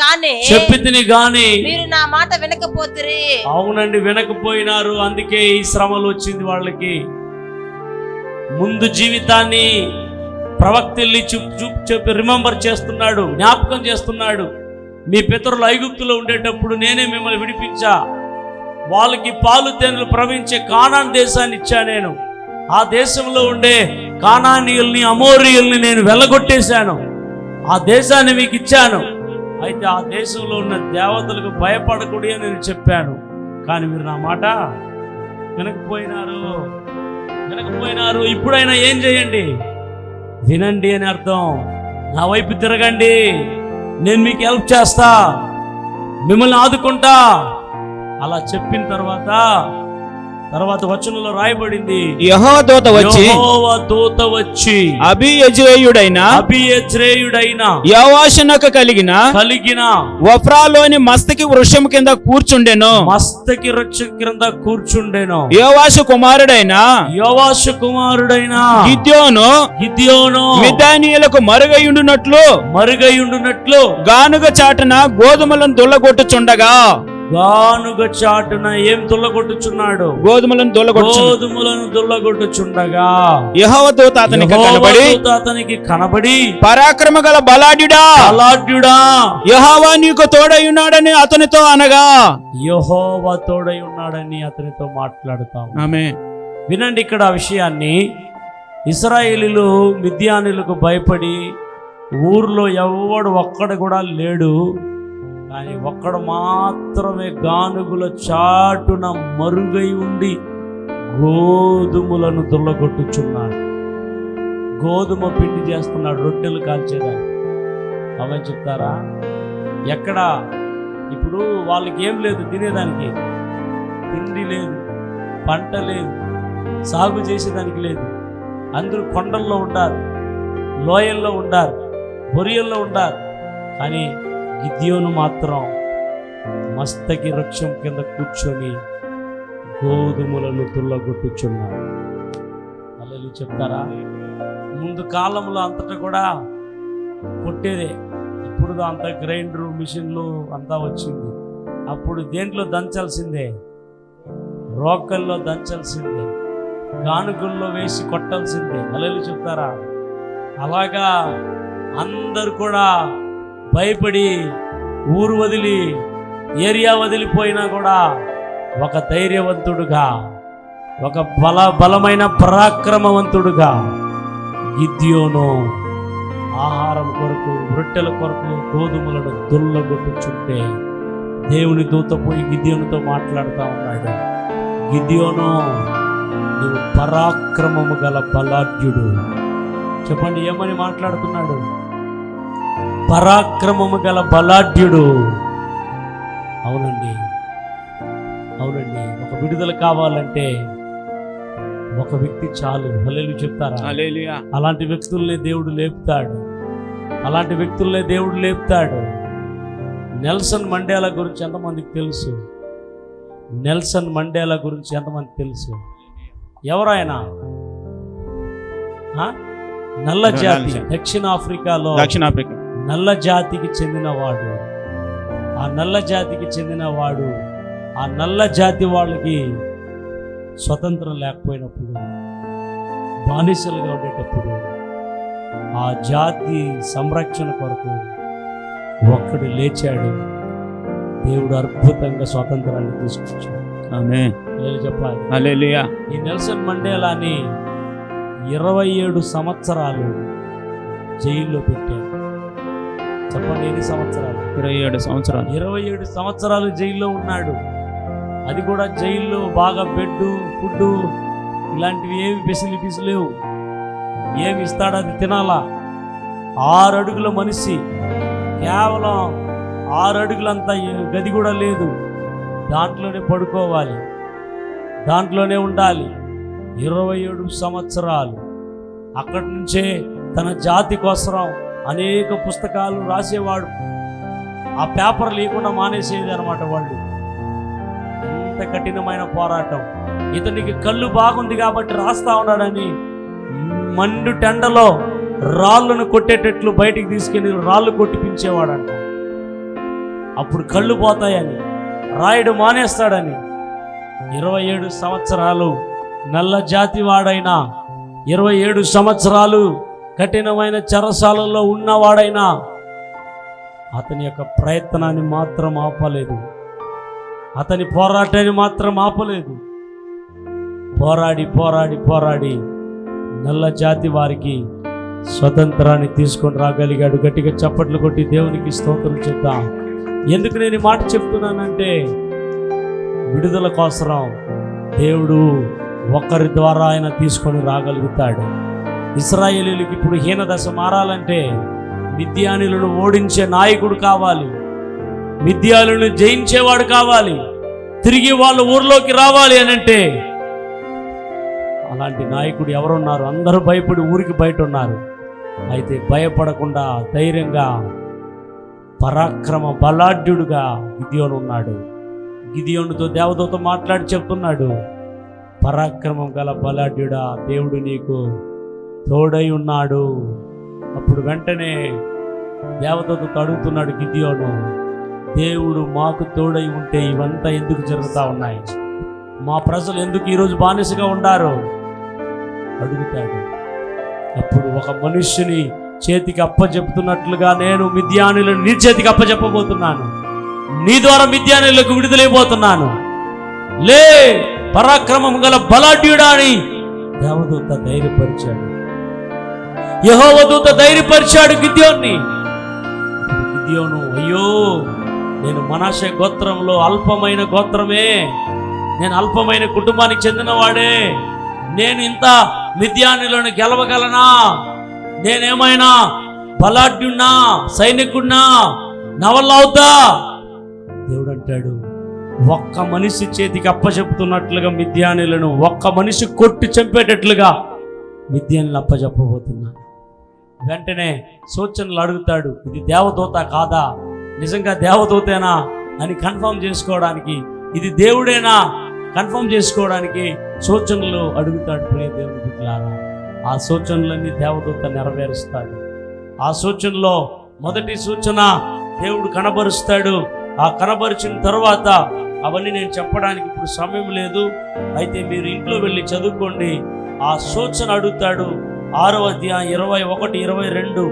గాని మీరు నా మాట వినకపోతిరి. అవునండి, వినకపోయినారు. అందుకే ఈ శ్రమలు వచ్చింది వాళ్ళకి. ముందు జీవితాన్ని ప్రవక్తల్ని చెప్పి రిమెంబర్ చేస్తున్నాడు, జ్ఞాపకం చేస్తున్నాడు. మీ పితరులు ఐగుప్తులో ఉండేటప్పుడు నేనే మిమ్మల్ని విడిపించా, వాళ్ళకి పాలు తేనెలు ప్రవహించే కానాన్ దేశాన్ని ఇచ్చా నేను. ఆ దేశంలో ఉండే కానానీయుల్ని అమోరీయుల్ని నేను వెళ్ళగొట్టేశాను, ఆ దేశాన్ని మీకు ఇచ్చాను. అయితే ఆ దేశంలో ఉన్న దేవతలకు భయపడకూడదు అని నేను చెప్పాను. కానీ మీరు నా మాట వినకపోయినారు. ఇప్పుడైనా ఏం చేయండి, వినండి అని అర్థం. నా వైపు తిరగండి, నేను మీకు హెల్ప్ చేస్తా, మిమ్మల్ని ఆదుకుంటా. అలా చెప్పిన తర్వాత వచనంలో రాయబడింది, యెహోవా దూత వచ్చి అబీయెజ్రీయుడైన యోవాషునకు కలిగిన ఒఫ్రాలోని మస్తకి వృక్షం కింద కూర్చుండెను. యోవాషు కుమారుడైన గిద్యోను మిద్యానీయులకు మరుగయుండునట్లు గానుగ చాటున గోధుమలను దుల్లగొట్టుచుండగా, ఏం దుల్లగొట్టుచున్నాడు? గోధుమలను దుల్లగొట్టుచుండగా యెహోవా దూత అతనికి కనబడి పరాక్రమ గల బలాఢ్యుడా యెహోవా నీకు తోడై ఉన్నాడని అతనితో అనగా, యెహోవా తోడై ఉన్నాడని అతనితో మాట్లాడుతాం. ఆమేన్. వినండి ఇక్కడ ఆ విషయాన్ని. ఇశ్రాయేలీయులు మిద్యానీయులకు భయపడి ఊర్లో ఎవడు ఒక్కడు కూడా లేడు. కానీ ఒక్కడు మాత్రమే గానుగుల చాటున మరుగై ఉండి గోధుమలను దుల్లగొట్టుచున్నాడు. గోధుమ పిండి చేస్తున్నాడు, రొట్టెలు కాల్చేదాన్ని. అవే చెప్తారా? ఎక్కడ ఇప్పుడు వాళ్ళకి ఏం లేదు, తినేదానికి తిండి లేదు, పంట లేదు, సాగు చేసేదానికి లేదు. అందరూ కొండల్లో ఉండారు, లోయల్లో ఉండారు, బొరియల్లో ఉండారు. కానీ గిద్యోను మాత్రం మస్తకి వృక్షం కింద కూర్చొని గోధుమలను దుల్లగొట్టుచున్నాడు. అల్లెలు చెప్తారా? ముందు కాలంలో అంతటా కూడా కొట్టేదే, ఇప్పుడు అంత గ్రైండరు మిషన్లు అంతా వచ్చింది. అప్పుడు దేంట్లో దంచాల్సిందే, రోకల్లో దంచాల్సిందే, గానుగుల్లో వేసి కొట్టాల్సిందే. అల్లెలు చెప్తారా? అలాగా అందరు కూడా భయపడి ఊరు వదిలి ఏరియా వదిలిపోయినా కూడా ఒక ధైర్యవంతుడుగా, ఒక బలమైన పరాక్రమవంతుడుగా గిద్యోను ఆహారం కొరకు, రొట్టెల కొరకు గోధుమలను దుల్లగొట్టుచుంటే దేవుని దూత పోయి గిద్యోనుతో మాట్లాడుతూ ఉన్నాడు. గిద్యోను, నువ్వు పరాక్రమము గల బలాఢ్యుడు. చెప్పండి, ఏమని మాట్లాడుతున్నాడు? పరాక్రమము గల బలాఢ్యుడు. అవునండి, అవునండి. ఒక విడుదల కావాలంటే ఒక వ్యక్తి చాలు. హల్లెలూయా చెప్తారా? హల్లెలూయా. అలాంటి వ్యక్తుల్ని దేవుడు లేపుతాడు. అలాంటి వ్యక్తుల్ని దేవుడు లేపుతాడు. నెల్సన్ మండేలా గురించి ఎంతమందికి తెలుసు? నెల్సన్ మండేలా గురించి ఎంతమందికి తెలుసు? ఎవరైనా నల్ల జాతి, దక్షిణాఫ్రికా నల్ల జాతికి చెందినవాడు. ఆ నల్ల జాతికి చెందినవాడు, ఆ నల్ల జాతి వాళ్ళకి స్వతంత్రం లేకపోయినప్పుడు, బానిసలుగా ఉండేటప్పుడు ఆ జాతి సంరక్షణ కొరకు ఒక్కడు లేచాడు. దేవుడు అద్భుతంగా స్వాతంత్రాన్ని తీసుకొచ్చాడు. ఆమేన్. చెప్పాలి. హల్లెలూయా. ఈ నెల్సన్ మండేలాని 27 సంవత్సరాలు జైల్లో పెట్టారు. చెప్పండి, ఎన్ని సంవత్సరాలు? 27 సంవత్సరాలు. 27 సంవత్సరాలు జైల్లో ఉన్నాడు. అది కూడా జైల్లో బాగా బెడ్, ఫుడ్ ఇలాంటివి ఏవి ఫెసిలిటీస్ లేవు. ఏమి ఇస్తాడో అది తినాలా. 6 అడుగుల మనిషి, కేవలం 6 అడుగులంతా గది కూడా లేదు. దాంట్లోనే పడుకోవాలి, దాంట్లోనే ఉండాలి. 27 సంవత్సరాలు అక్కడి నుంచే తన జాతి కోసం అనేక పుస్తకాలు రాసేవాడు. ఆ పేపర్ లేకుండా మానేసేది అనమాట వాళ్ళు. ఎంత కఠినమైన పోరాటం. ఇతనికి కళ్ళు బాగుంది కాబట్టి రాస్తా ఉన్నాడని మండు టెండలో రాళ్ళను కొట్టేటట్లు బయటికి తీసుకెళ్ళి రాళ్ళు కొట్టిపించేవాడంట. అప్పుడు కళ్ళు పోతాయని, రాయడు మానేస్తాడని. 27 సంవత్సరాలు నల్ల జాతి వాడైనా, 27 సంవత్సరాలు కఠినమైన చెరసాలలో ఉన్నవాడైనా అతని యొక్క ప్రయత్నాన్ని మాత్రం ఆపలేదు. అతని పోరాటాన్ని మాత్రం ఆపలేదు. పోరాడి పోరాడి పోరాడి నల్ల జాతి వారికి స్వతంత్రాన్ని తీసుకొని రాగలిగాడు. గట్టిగా చప్పట్లు కొట్టి దేవునికి స్తోత్రం చెప్తాం. ఎందుకు నేను ఈ మాట చెప్తున్నానంటే, విడుదల కోసం దేవుడు ఒకరి ద్వారా ఆయన తీసుకొని రాగలుగుతాడు. ఇశ్రాయేలీయులకి ఇప్పుడు హీనదశ మారాలంటే మిద్యానీయులను ఓడించే నాయకుడు కావాలి, మిద్యానీయులను జయించేవాడు కావాలి, తిరిగి వాళ్ళ ఊర్లోకి రావాలి అని అంటే అలాంటి నాయకుడు ఎవరున్నారు? అందరూ భయపడి ఊరికి బయట ఉన్నారు. అయితే భయపడకుండా ధైర్యంగా పరాక్రమ బలాఢ్యుడుగా గిద్యోను ఉన్నాడు. గిద్యోనుతో దేవదూత మాట్లాడి చెప్తున్నాడు, పరాక్రమం గల బలాఢ్యుడా, దేవుడు నీకు తోడై ఉన్నాడు. అప్పుడు వెంటనే దేవదూతతో అడుగుతున్నాడు గిద్యోను, దేవుడు మాకు తోడై ఉంటే ఇవంతా ఎందుకు జరుగుతూ ఉన్నాయి? మా ప్రజలు ఎందుకు ఈరోజు బానిసగా ఉండారు అడుగుతాడు. అప్పుడు ఒక మనుష్యుని చేతికి అప్పచెప్తున్నట్లుగా నేను మిద్యానీయులను నీ చేతికి అప్పచెప్పబోతున్నాను, నీ ద్వారా మిద్యానీయులకు విడుదలైపోతున్నాను. లే, పరాక్రమం గల బలాఢ్యుడా అని దేవదూత ధైర్యపరిచాడు. యెహోవా దూత ధైర్యపరిచాడు గిద్యోన్ని. గిద్యోను, అయ్యో, నేను మనష్షే గోత్రంలో అల్పమైన గోత్రమే, నేను అల్పమైన కుటుంబానికి చెందినవాడే, నేను ఇంత మిద్యానీయులను గెలవగలనా? నేనేమైనా బలాఢ్యున్నా, సైనికుడినా? నా వల్ల అవుతా? దేవుడు అంటాడు, ఒక్క మనిషి చేతికి అప్పచెప్పుతున్నట్లుగా మిద్యానీయులను ఒక్క మనిషి కొట్టి చంపేటట్లుగా మిద్యానీయులను అప్పచెప్పబోతున్నా. వెంటనే సూచనలు అడుగుతాడు, ఇది దేవదూత కాదా, నిజంగా దేవదూతేనా అని కన్ఫర్మ్ చేసుకోవడానికి, ఇది దేవుడేనా కన్ఫర్మ్ చేసుకోవడానికి సూచనలు అడుగుతాడు. ప్రియ దేవుని బిడ్డలారా, ఆ సూచనలన్నీ దేవదూత నెరవేరుస్తాడు. ఆ సూచనలో మొదటి సూచన దేవుడు కనబరుస్తాడు. ఆ కనబరిచిన తర్వాత అవన్నీ నేను చెప్పడానికి ఇప్పుడు సమయం లేదు, అయితే మీరు ఇంట్లో వెళ్ళి చదువుకోండి. ఆ సూచన అడుగుతాడు. 6వ అధ్యాయం 21, 22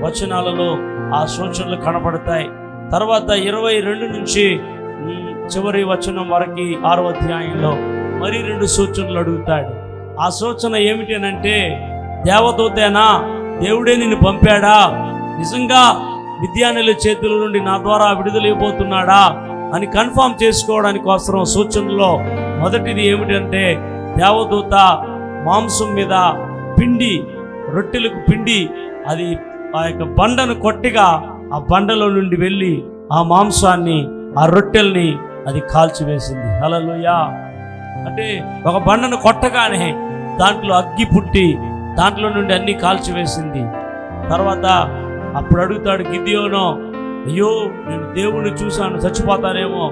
వచనాలలో ఆ సూచనలు కనపడతాయి. తర్వాత 22 నుంచి చివరి వచనం వరకు 6వ అధ్యాయంలో మరి 2 సూచనలు అడుగుతాడు. ఆ సూచన ఏమిటి అంటే, దేవదూతేనా దేవుడే నిన్ను పంపాడా, నిజంగా మిద్యానీయుల చేతుల నుండి నా ద్వారా విడుదల ఇవ్వబోతున్నాడా అని కన్ఫర్మ్ చేసుకోవడానికి అవసరం సూచనలో మొదటిది ఏమిటంటే, దేవదూత మాంసం మీద పిండి, రొట్టెలకు పిండి, అది ఆ యొక్క బండను కొట్టిగా ఆ బండలో నుండి వెళ్ళి ఆ మాంసాన్ని, ఆ రొట్టెల్ని అది కాల్చివేసింది. హల్లెలూయా. అంటే ఒక బండను కొట్టగానే దాంట్లో అగ్గి పుట్టి దాంట్లో నుండి అన్ని కాల్చివేసింది. తర్వాత అప్పుడు అడుగుతాడు గిద్యోను, అయ్యో నేను దేవుణ్ణి చూశాను, చచ్చిపోతానేమో.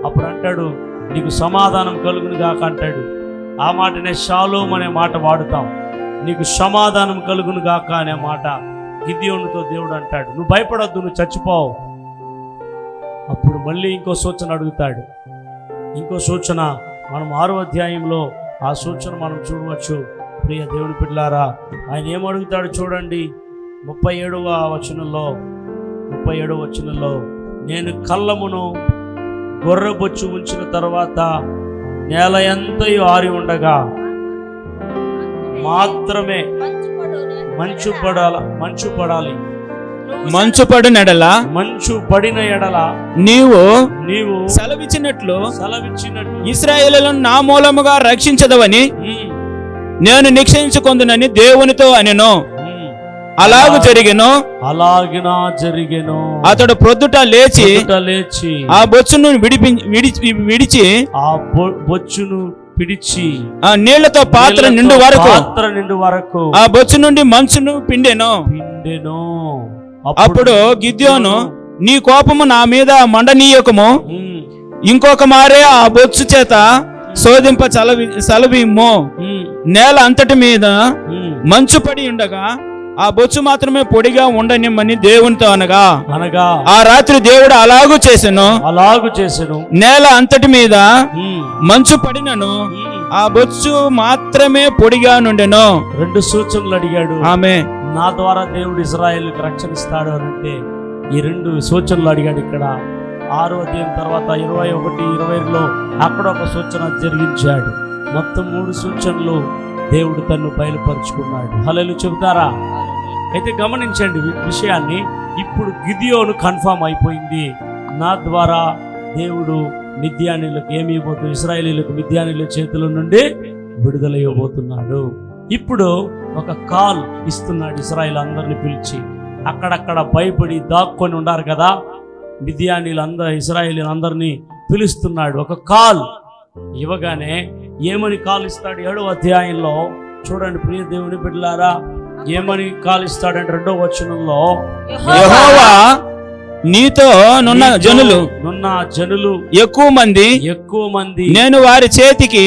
అప్పుడు అంటాడు, నీకు సమాధానం కలుగును గాక అంటాడు. ఆ మాటనే షాలోమ్ అనే మాట వాడుతాం. నీకు సమాధానం కలుగును గాక అనే మాట గిద్యోనుతో దేవుడు అంటాడు. నువ్వు భయపడొద్దు, నువ్వు చచ్చిపోవు. అప్పుడు మళ్ళీ ఇంకో సూచన అడుగుతాడు. ఇంకో సూచన మనం 6వ అధ్యాయంలో ఆ సూచన మనం చూడవచ్చు. ప్రియ దేవుని బిడ్డలారా, ఆయన ఏమడుగుతాడు చూడండి. 37వ వచనంలో నేను కళ్ళమును గొర్రెబొచ్చు ఉంచిన తర్వాత నేల ఎంతయో ఆరి ఉండగా మాత్రమే మంచు పడిన ఎడల నీవు నీవు సెలవిచ్చినట్లు ఇశ్రాయేలులను నా మూలముగా రక్షించదవని నేను నిశ్చయించుకొందునని దేవునితో అనెను. అలాగు జరిగెను. అతడు ప్రొద్దుట లేచి ఆ బొచ్చును విడిచి ఆ నీళ్లతో పాత్ర నిండు వరకు ఆ బొచ్చు నుండి మంచును పిండెను. అప్పుడు గిద్యోను, నీ కోపము నా మీద మండనీయకము, ఇంకొక మారే ఆ బొచ్చు చేత శోధింప చలవిమ్ము. నేల అంతటి మీద మంచు పడి ఉండగా ఆ బొచ్చు మాత్రమే పొడిగా ఉండనిమ్మని దేవునితో అనగా ఆ రాత్రి దేవుడు అలాగు చేసెను. నేల అంతటి మీద మంచు పడినను ఆ బొచ్చు మాత్రమే పొడిగా నుండెను. 2 సూచనలు అడిగాడు. ఆమె నా ద్వారా దేవుడు ఇశ్రాయేలుకి రక్షణ ఇస్తాడు అని అంటే ఈ 2 సూచనలు అడిగాడు. ఇక్కడ 6వ అధ్యాయం తర్వాత 21, 22లో అక్కడ ఒక సూచన జరిగించాడు. మొత్తం 3 సూచనలు దేవుడు తన్ను బయలుపరుచుకున్నాడు. హల్లెలూయా చెబుతారా? అయితే గమనించండి విషయాన్ని. ఇప్పుడు గిద్యోను కన్ఫర్మ్ అయిపోయింది, నా ద్వారా దేవుడు మిద్యానీయులకు ఏమి ఇవ్వబోతున్నాడు, ఇశ్రాయేలీయులకు మిద్యానీయుల చేతుల నుండి విడుదల ఇవ్వబోతున్నాడు. ఇప్పుడు ఒక కాల్ ఇస్తున్నాడు ఇశ్రాయేలు అందరిని పిలిచి. అక్కడక్కడ భయపడి దాక్కొని ఉన్నారు కదా ఇశ్రాయేలీయులు అందరినీ పిలుస్తున్నాడు. ఒక కాల్ ఇవ్వగానే ఏమని కాల్ ఇస్తాడు? 7వ అధ్యాయంలో చూడండి ప్రియ దేవుని బిడ్డలారా, ఏమని కాల్ ఇస్తాడంటే 2వ వచనంలో, యెహోవా నీతో నున్న జనులు ఎక్కువ మంది నేను వారి చేతికి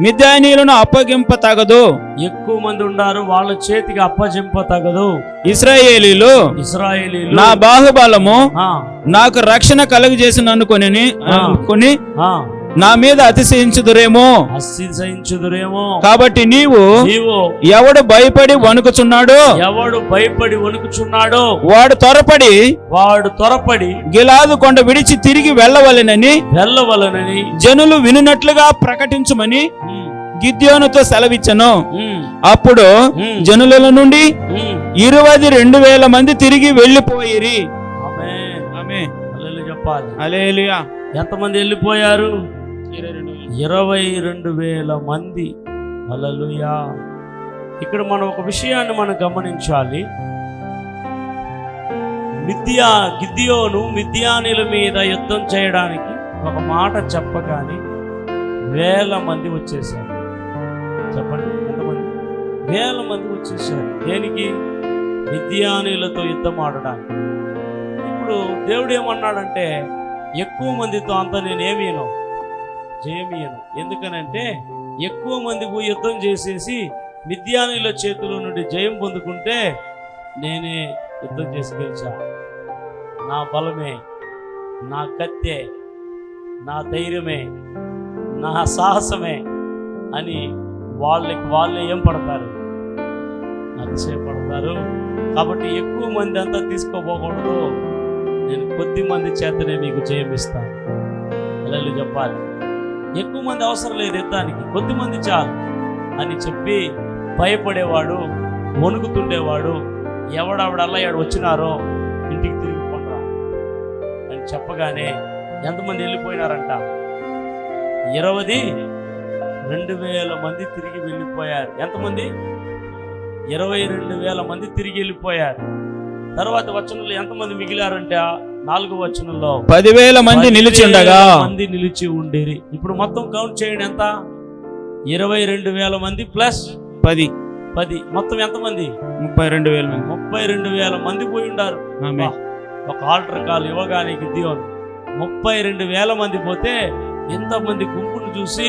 మిద్యానీయులను అప్పగింప తగదు. ఎక్కువ మంది ఉన్నారు, వాళ్ళ చేతికి అప్పగింప తగదు. ఇశ్రాయేలీలు నా బాహుబలము నాకు రక్షణ కలుగజేసిన అనుకొని నా మీద అతిశయించుదురేమో. కాబట్టి నీవు ఎవడు భయపడి వణుకుచున్నాడో వాడు త్వరపడి గిలాదు కొండ విడిచి తిరిగి వెళ్ళవలెనని జనులు వినున్నట్లుగా ప్రకటించుమని గిద్యోనుతో సెలవిచ్చను. అప్పుడు జనుల నుండి 22,000 మంది తిరిగి వెళ్ళిపోయిరి. హల్లెలూయా. ఎంతమంది వెళ్ళిపోయారు? 22,000 మంది. హల్లెలూయా. ఇక్కడ మనం ఒక విషయాన్ని మనం గమనించాలి. గిద్యోను మిద్యానీయుల మీద యుద్ధం చేయడానికి ఒక మాట చెప్పగానే 1,000 మంది వచ్చేసారు. చెప్పండి ఎంతమంది? 1,000 మంది వచ్చేసారు. దేనికి? మిద్యానీయులతో యుద్ధం ఆడడానికి. ఇప్పుడు దేవుడు ఏమన్నాడంటే, ఎక్కువ మందితో అంతా నేనేమీయను, జయమీయను. ఎందుకనంటే ఎక్కువ మంది యుద్ధం చేసేసి మిద్యానీయుల చేతిలో నుండి జయం పొందుకుంటే నేనే యుద్ధం చేసి గెలిచా, నా బలమే, నా కత్తే, నా ధైర్యమే, నా సాహసమే అని వాళ్ళే ఏం పడతారు? అతిశయపడతారు. కాబట్టి ఎక్కువ మంది అంతా తీసుకోపోకూడదు, నేను కొద్ది మంది చేతనే మీకు జయమిస్తాను. హల్లెలూయా చెప్పాలి. ఎక్కువ మంది అవసరం లేదు యుద్ధానికి, కొద్ది మంది చాలు అని చెప్పి భయపడేవాడు, వణుకుతుండేవాడు, ఎవడావిడల్లా ఇక్కడ వచ్చినారో ఇంటికి తిరిగి కొండ్రా అని చెప్పగానే ఎంతమంది వెళ్ళిపోయినారంట? 22,000 మంది తిరిగి వెళ్ళిపోయారు. ఎంతమంది? 22,000 మంది తిరిగి వెళ్ళిపోయారు. తర్వాత వచనంలో ఎంతమంది మిగిలారంటే 4వ వచనంలో 10,000 మంది నిలిచి ఉండగా మంది నిలిచి ఉండేరి. ఇప్పుడు మొత్తం కౌంట్ చేయండి, ఎంత? 22,000 మంది ప్లస్ 10 మొత్తం ఎంతమంది? 32,000 మంది. 32,000 మంది పోయి ఉండారు. ఒక ఆల్టర్ కాల్ ఇవ్వగానే గిద్యోను 32,000 మంది పోతే ఇంతమంది గుంపును చూసి,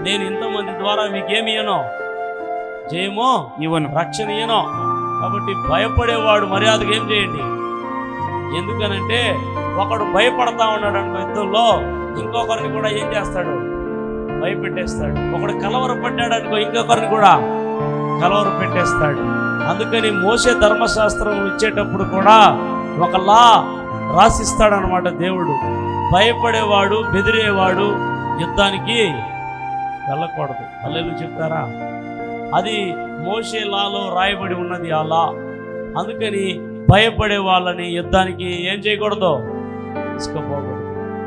నేను ఇంతమంది ద్వారా మీకేమి ఇయ్యను? జయమో ఇవ్వను, రక్షణ ఇయ్యను. కాబట్టి భయపడేవాడు మర్యాదగా ఏం చేయండి. ఎందుకనంటే ఒకడు భయపడతా ఉన్నాడు అనుకో యుద్ధంలో, ఇంకొకరిని కూడా ఏం చేస్తాడు? భయపెట్టేస్తాడు. ఒకడు కలవరపడ్డాడు అనుకో, ఇంకొకరిని కూడా కలవర పెట్టేస్తాడు. అందుకని మోసే ధర్మశాస్త్రం ఇచ్చేటప్పుడు కూడా ఒక లా రాసిస్తాడనమాట దేవుడు. భయపడేవాడు, బెదిరేవాడు యుద్ధానికి వెళ్ళకూడదు. హల్లెలూయా చెప్తారా? అది మోషే లాలో రాయబడి ఉన్నది ఆ లా. అందుకని భయపడే వాళ్ళని యుద్ధానికి ఏం చేయకూడదు? తీసుకుపోకూడదు.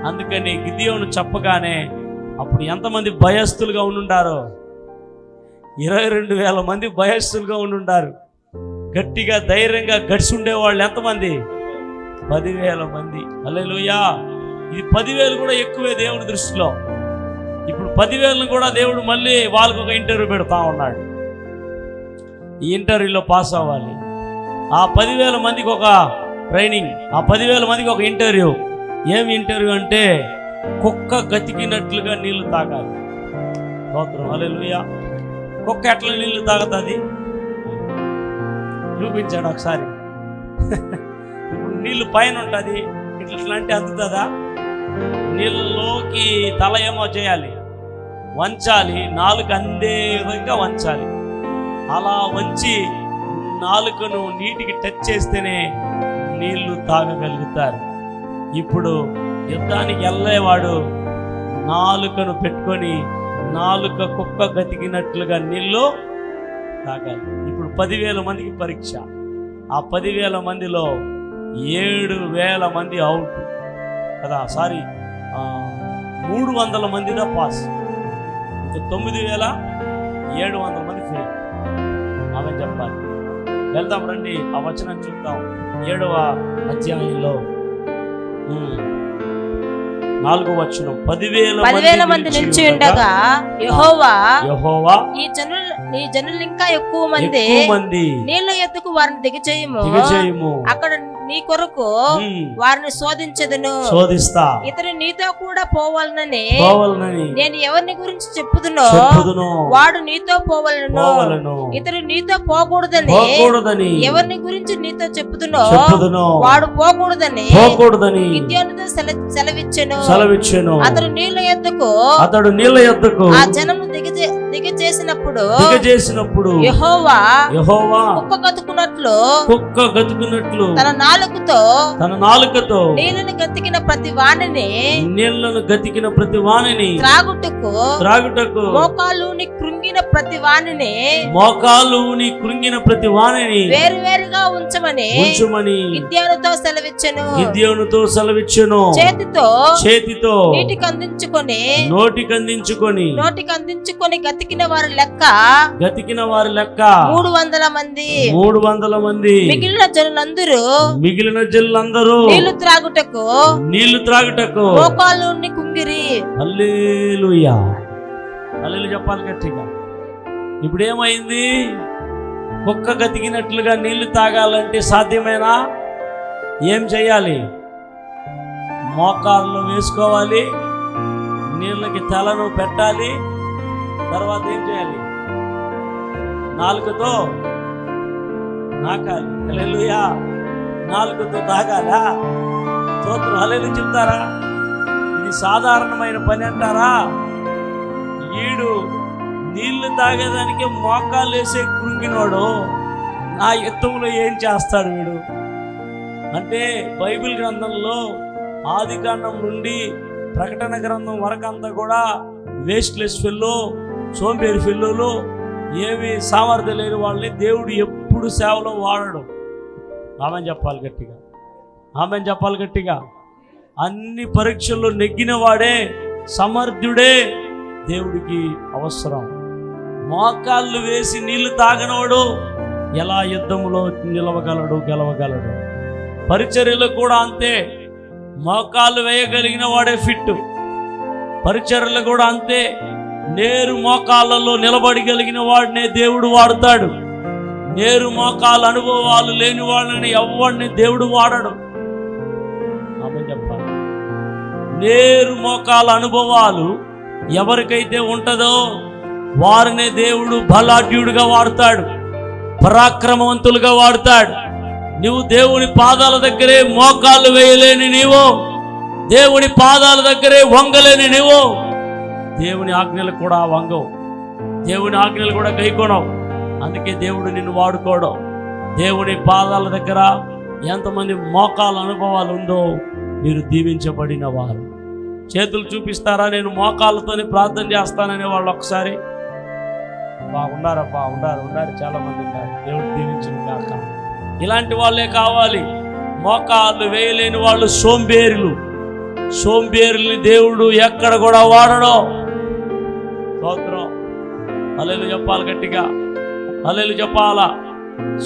అందుకని గిద్యోను చెప్పగానే అప్పుడు ఎంతమంది భయస్థులుగా ఉండుంటారో? 22,000 మంది భయస్థులుగా ఉండుంటారు. గట్టిగా ధైర్యంగా గడిచి ఉండేవాళ్ళు ఎంతమంది? 10,000 మంది. హల్లెలూయా! ఇది 10,000 కూడా ఎక్కువే దేవుడి దృష్టిలో. ఇప్పుడు 10,000 కూడా దేవుడు మళ్ళీ వాళ్ళకు ఒక ఇంటర్వ్యూ పెడతా ఉన్నాడు. ఈ ఇంటర్వ్యూలో పాస్ అవ్వాలి. ఆ 10,000 మందికి ఒక ట్రైనింగ్, ఆ 10,000 మందికి ఒక ఇంటర్వ్యూ. ఏమి ఇంటర్వ్యూ అంటే కుక్క గతికినట్లుగా నీళ్లు తాగాలి. స్తోత్రం, హల్లెలూయా! కుక్క ఎట్లా నీళ్లు తాగుతుంది? చూపించాడు ఒకసారి. ఇప్పుడు నీళ్లు పైన ఉంటుంది, ఇట్లా అంటే అందుతుందా? నీళ్ళలోకి తల ఏమో చేయాలి, వంచాలి, నాలుక అందే విధంగా వంచాలి. అలా వంచి నాలుకను నీటికి టచ్ చేస్తేనే నీళ్లు తాగగలుగుతారు. ఇప్పుడు యుద్ధానికి వెళ్ళేవాడు నాలుకను పెట్టుకొని నాలుక కుక్క గతికినట్లుగా నీళ్ళు తాగాలి. ఇప్పుడు 10,000 మందికి పరీక్ష. ఆ 10,000 మందిలో 7,000 మంది అవుట్ కదా, 300 మందిదా పాస్. ఇంకా 9,700 మంది ఫెయిల్. ఆమె చెప్పాలి. వెళ్దాం రండి, ఆ వచనం చూద్దాం. 7వ అధ్యాయంలో 4వ వచనం. 10,000 మంది నిలిచి ఉండగా యెహోవా ఈ జనులు ఇంకా ఎక్కువ మంది నీళ్ళ ఎద్దుకు వారిని దిగచేయము, అక్కడ నీ కొరకు వారిని శోధిస్తా. ఇతరు నీతో కూడా పోవాలనని నేను ఎవరిని గురించి చెప్పుదునో వాడు నీతో పోవాలను. ఇతరు నీతో పోకూడదని ఎవరిని గురించి నీతో చెప్పుదునో వాడు పోకూడదని గిద్యోనుతో సెలవిచ్చెను. అతడు నీళ్ళ ఎద్దుకు ఆ జనము దిగజేసినప్పుడు యెహోవా కుక్క గతుకున్నట్లు తన నాలుకతో నీళ్లను గతికిన ప్రతి వాణిని త్రాగుటకు మోకాలుని కృంగిన ప్రతి వాణిని వేరువేరుగా ఉంచమని గిద్యోనుతో సెలవిచ్చెను. చేతితో నోటికి అందించుకొని గతికిన వారి లెక్క 300 మంది. మిగిలిన జనులందరూ నీళ్లు త్రాగుటకు మోకాలుని కుంగిరి. హల్లెలూయా, హల్లెలూయా చెప్పాలి గట్టిగా. ఇప్పుడు ఏమైంది? కుక్క గతికినట్లుగా నీళ్లు తాగాలంటే సాధ్యమేనా? ఏం చేయాలి? మోకాళ్ళు వేసుకోవాలి, నీళ్ళకి తలను పెట్టాలి. తర్వాత ఏం చేయాలి? నాలుకతో నాకాలి. హల్లెలూయా, నాలుకతో తాగాలా? స్తోత్రం, హల్లెలూయా చెప్తారా? ఇది సాధారణమైన పని అంటారా? ఈడు నీళ్లు తాగేదానికి మోకాళ్ళు వేసే కృంగినోడు నా యుద్ధంలో ఏం చేస్తాడు వీడు అంటే, బైబిల్ గ్రంథంలో ఆదికాండం నుండి ప్రకటన గ్రంథం వరకంతా కూడా వేస్ట్లెస్ ఫెల్లో, సోంబేరి ఫెల్లోలు, ఏమి సామర్థ్యం లేని వాళ్ళని దేవుడు ఎప్పుడు సేవలో వాడడు. ఆమెను చెప్పాలి గట్టిగా, ఆమెను చెప్పాలి గట్టిగా. అన్ని పరీక్షల్లో నెగ్గిన వాడే, సమర్థుడే దేవుడికి అవసరం. మోకాళ్ళు వేసి నీళ్లు తాగనవాడు ఎలా యుద్ధంలో నిలవగలడు, గెలవగలడు? పరిచర్యలు కూడా అంతే. మోకాళ్ళు వేయగలిగిన వాడే ఫిట్. పరిచర్యలు కూడా అంతే. నేరు మోకాళ్ళలో నిలబడగలిగిన వాడినే దేవుడు వాడుతాడు. నేరు మోకాళ్ళ అనుభవాలు లేని వాళ్ళని ఎవరిని దేవుడు వాడడు. ఆమె చెప్పాలి. నేరు మోకాళ్ళ అనుభవాలు ఎవరికైతే ఉంటుందో వారినే దేవుడు బలాఢ్యుడిగా వాడతాడు, పరాక్రమవంతులుగా వాడతాడు. నువ్వు దేవుని పాదాల దగ్గరే మోకాళ్ళు వేయలేని నీవు, దేవుని పాదాల దగ్గరే వంగలేని నీవు, దేవుని ఆజ్ఞలు కూడా వంగవు, దేవుని ఆజ్ఞలు కూడా గైకొనవు. అందుకే దేవుడు నిన్ను వాడుకోవడం. దేవుని పాదాల దగ్గర ఎంతమంది మోకాళ్ళ అనుభవాలు ఉందో మీరు దీవించబడిన వారు. చేతులు చూపిస్తారా? నేను మోకాళ్ళతోనే ప్రార్థన చేస్తాననే వాళ్ళు ఒకసారి ఉన్నారబ్బా, ఉన్నారు చాలా మంది ఉన్నారు. దేవుడు దీవించిన కాక. ఇలాంటి వాళ్ళే కావాలి. మోకాళ్ళు వేయలేని వాళ్ళు సోంబేరుల్ని దేవుడు ఎక్కడ కూడా వాడడం. స్తోత్రం. హల్లెలూయా చెప్పాలి గట్టిగా, హల్లెలూయా చెప్పాలా.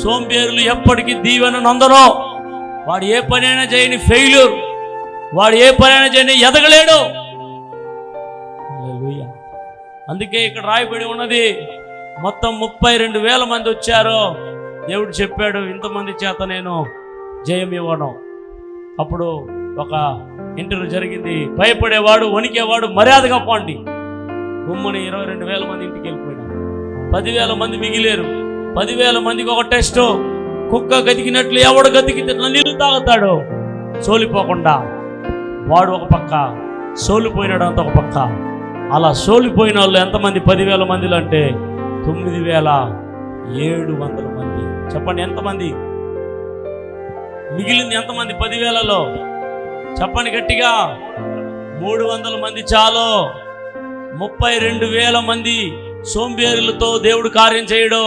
సోంబేరులు ఎప్పటికీ దీవెన నందరో. వాడు ఏ పనైనా చేయని ఫెయిల్యూర్, వాడు ఏ పనైనా చేయని ఎదగలేడు. హల్లెలూయా. అందుకే ఇక్కడ రాయబడి ఉన్నది, మొత్తం 32,000 మంది వచ్చారు. దేవుడు చెప్పాడు, ఇంతమంది చేత నేను జయం ఇవ్వను. అప్పుడు ఒక ఇంటర్వ్యూ జరిగింది. భయపడేవాడు, వణికేవాడు మర్యాదగా పోండి. గుమ్మని 22,000 మంది ఇంటికి వెళ్ళిపోయినారు. 10,000 మంది మిగిలేరు. 10,000 మందికి ఒక టెస్ట్. కుక్క గతికినట్లు ఎవడు గతికితే నీళ్ళు తాగుతాడు సోలిపోకుండా. వాడు ఒక పక్క, సోలిపోయినాడు అంత ఒక పక్క. అలా సోలిపోయిన వాళ్ళు ఎంతమంది? 10,000 మందిలో అంటే 9,700 మంది. చెప్పండి ఎంతమంది మిగిలింది? ఎంతమంది 10,000లో? చెప్పండి గట్టిగా. 300 మంది చాలు. 32,000 మంది సోంబేరులతో దేవుడు కార్యం చేయడు,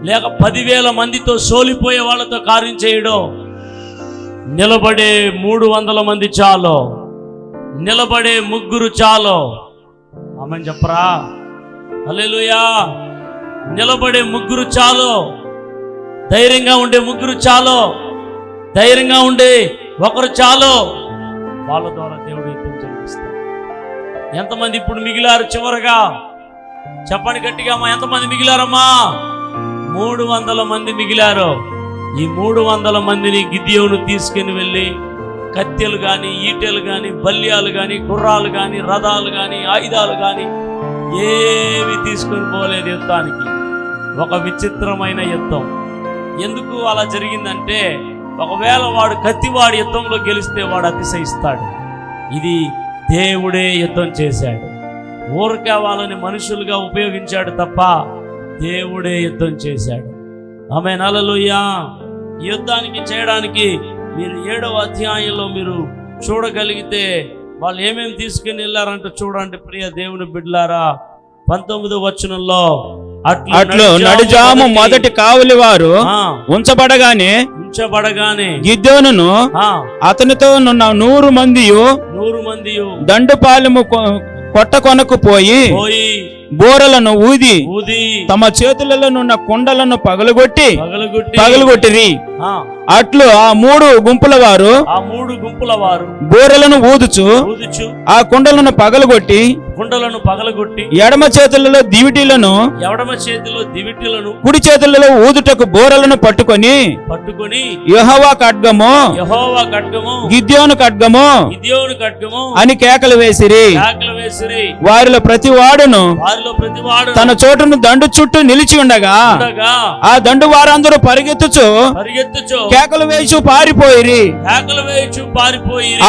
లేక 10,000 మందితో సోలిపోయే వాళ్ళతో కార్యం చేయడు. నిలబడే 300 మంది చాలు, నిలబడే 3 చాలు. ఆమేన్ చెప్పరా? హల్లెలూయా. నిలబడే 3 చాలు, ధైర్యంగా ఉండే 3 చాలు, ధైర్యంగా ఉండే 1 చాలు. వాళ్ళ ద్వారా దేవుడు యుద్ధం జరిపిస్తాడు. ఎంతమంది ఇప్పుడు మిగిలారు చివరగా? చెప్పండి గట్టిగా అమ్మా, ఎంతమంది మిగిలారమ్మా? 300 మంది మిగిలారు. ఈ 300 మందిని గిద్యోను తీసుకుని వెళ్ళి కత్తెలు కానీ, ఈటెలు కానీ, బల్యాలు కానీ, గుర్రాలు కానీ, రథాలు కానీ, ఆయుధాలు కానీ ఏవి తీసుకొని పోలేదు యుద్ధానికి. ఒక విచిత్రమైన యుద్ధం. ఎందుకు అలా జరిగిందంటే, ఒకవేళ వాడు కత్తివాడి యుద్ధంలో గెలిస్తే వాడు అతిశయిస్తాడు. ఇది దేవుడే యుద్ధం చేశాడు. ఊరికే వాళ్ళని మనుషులుగా ఉపయోగించాడు తప్ప దేవుడే యుద్ధం చేశాడు. ఆమేన్ హల్లెలూయా. యుద్ధానికి చేయడానికి మీరు 7వ అధ్యాయంలో మీరు చూడగలిగితే వాళ్ళు ఏమేమి తీసుకుని వెళ్ళారంటే చూడండి ప్రియ దేవుని బిడ్డలారా. 19వ వచనంలో అట్లు నడిజాము మొదటి కావలి వారు ఉంచబడగానే గిద్యోనును అతనితో నున్న 100 మంది దండుపాలెము కొట్ట కొనకు పోయి బోరలను ఊది తమ చేతులలో నున్న కుండలను పగలగొట్టిరి. అట్లు ఆ 3 గుంపుల వారు బోరలను ఊదుచు ఆ కుండలను పగలగొట్టి ఎడమ చేతులలో దివిటీలను కుడి చేతులలో ఊదుటకు బోరలను పట్టుకొని యెహోవా ఖడ్గము గిద్యోను ఖడ్గము అని కేకలు వేసిరి. వారిలో ప్రతి వాడును తన చోటును దండు చుట్టూ నిలిచి ఉండగా ఆ దండు వారందరూ పరిగెత్తుచు కేకలు వేయచు పారిపోయిరి.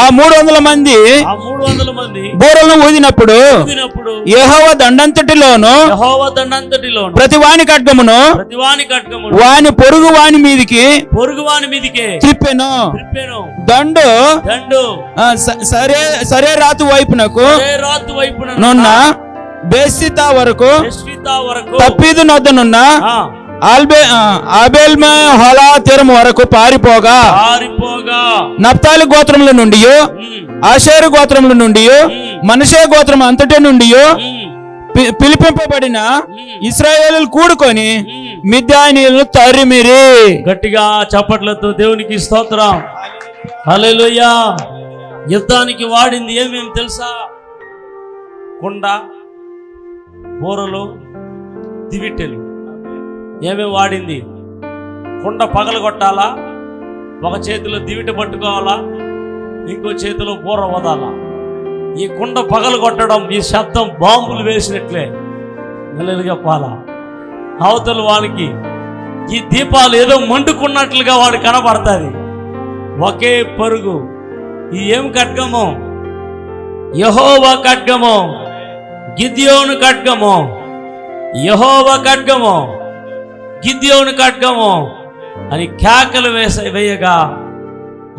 ఆ 300 మంది బోరలను ఊదినప్పుడు యెహోవా దండంతటిలోను ప్రతి వాని ఖడ్గమును వాని పొరుగు వాని మీదికి త్రిప్పెను. దండు సరే రాతు వైపునకు నున్న బేసితా వరకు తప్పీదు నొద్దనున్న ఆబేల్ హోలా తీరం వరకు పారిపోగా నప్తాలి గోత్రముల నుండి, ఆషేరు గోత్రముల నుండి, మనషే గోత్రం అంతటి నుండి పిలిపింపబడిన ఇశ్రాయేలు కూడుకొని మిద్యానీయులను తరిమిరి. గట్టిగా చప్పట్లతో దేవునికి స్తోత్రం. హల్లెలూయా. యుద్ధానికి వాడింది ఏమేమి తెలుసా? కొండ, బోరలు, దివిటెలు. ఏమేమి వాడింది? కొండ పగలగొట్టాలా, ఒక చేతిలో దివిట పట్టుకోవాలా, ఇంకో చేతిలో బోర వదాలా. ఈ కుండ పగలగొట్టడం, ఈ శబ్దం బాంబులు వేసినట్లే నెలలు చెప్పాలా. అవతల వానికి ఈ దీపాలు ఏదో మండుకున్నట్లుగా వాడు కనబడుతుంది. ఒకే పరుగు. ఈ ఏం ఖడ్గము? యెహోవా ఖడ్గము, గిద్యోను ఖడ్గము. యెహోవా ఖడ్గము, గిద్యోను ఖడ్గము అని కేకలు వేయగా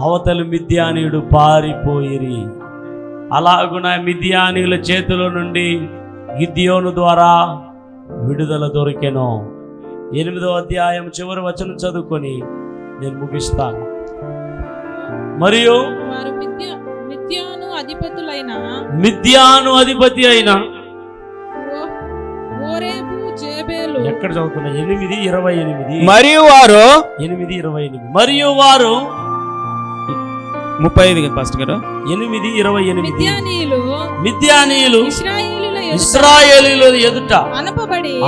అవతలు మిద్యానీయుడు పారిపోయిరి. అలాగున మిద్యానీయుల చేతిలో నుండి గిద్యోను ద్వారా విడుదల దొరికెను. 8వ అధ్యాయం చివరి వచనం చదువుకొని నేను ముగిస్తాను. మరియు మిద్యాను అధిపతి అయిన ఎక్కడ చదువుతున్నా? 8:28. మరియు వారు 8:28. మరియు వారు 35 ఫస్ట్ గారు 8:28. మిద్యానీయులు ఇశ్రాయేలీయుల ఎదుట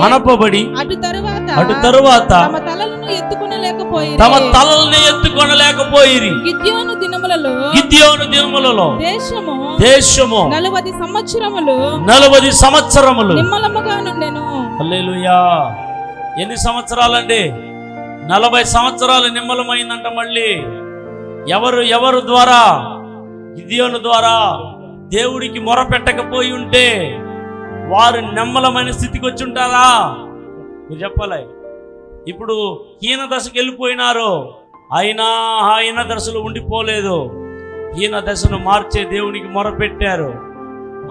అనపబడి అటు తరువాత తమ తలలను ఎత్తుకొనలేకపోయిరి. గిద్యోను దినములలో దేశము 40 సంవత్సరములు నిమ్మలముగా నుండెను. హల్లెలూయా. ఎన్ని సంవత్సరాలండి? 40 సంవత్సరాలు నిమ్మలమైందంట. మళ్ళీ ఎవరు ద్వారా? గిద్యోను ద్వారా. దేవుడికి మొర పెట్టకపోయి ఉంటే వారు నిమ్మలమైన స్థితికి వచ్చి ఉంటారా? మీరు చెప్పాలి. ఇప్పుడు హీన దశకు వెళ్ళిపోయినారు, అయినా హీన దశలో ఉండిపోలేదు. హీన దశను మార్చే దేవునికి మొర పెట్టారు.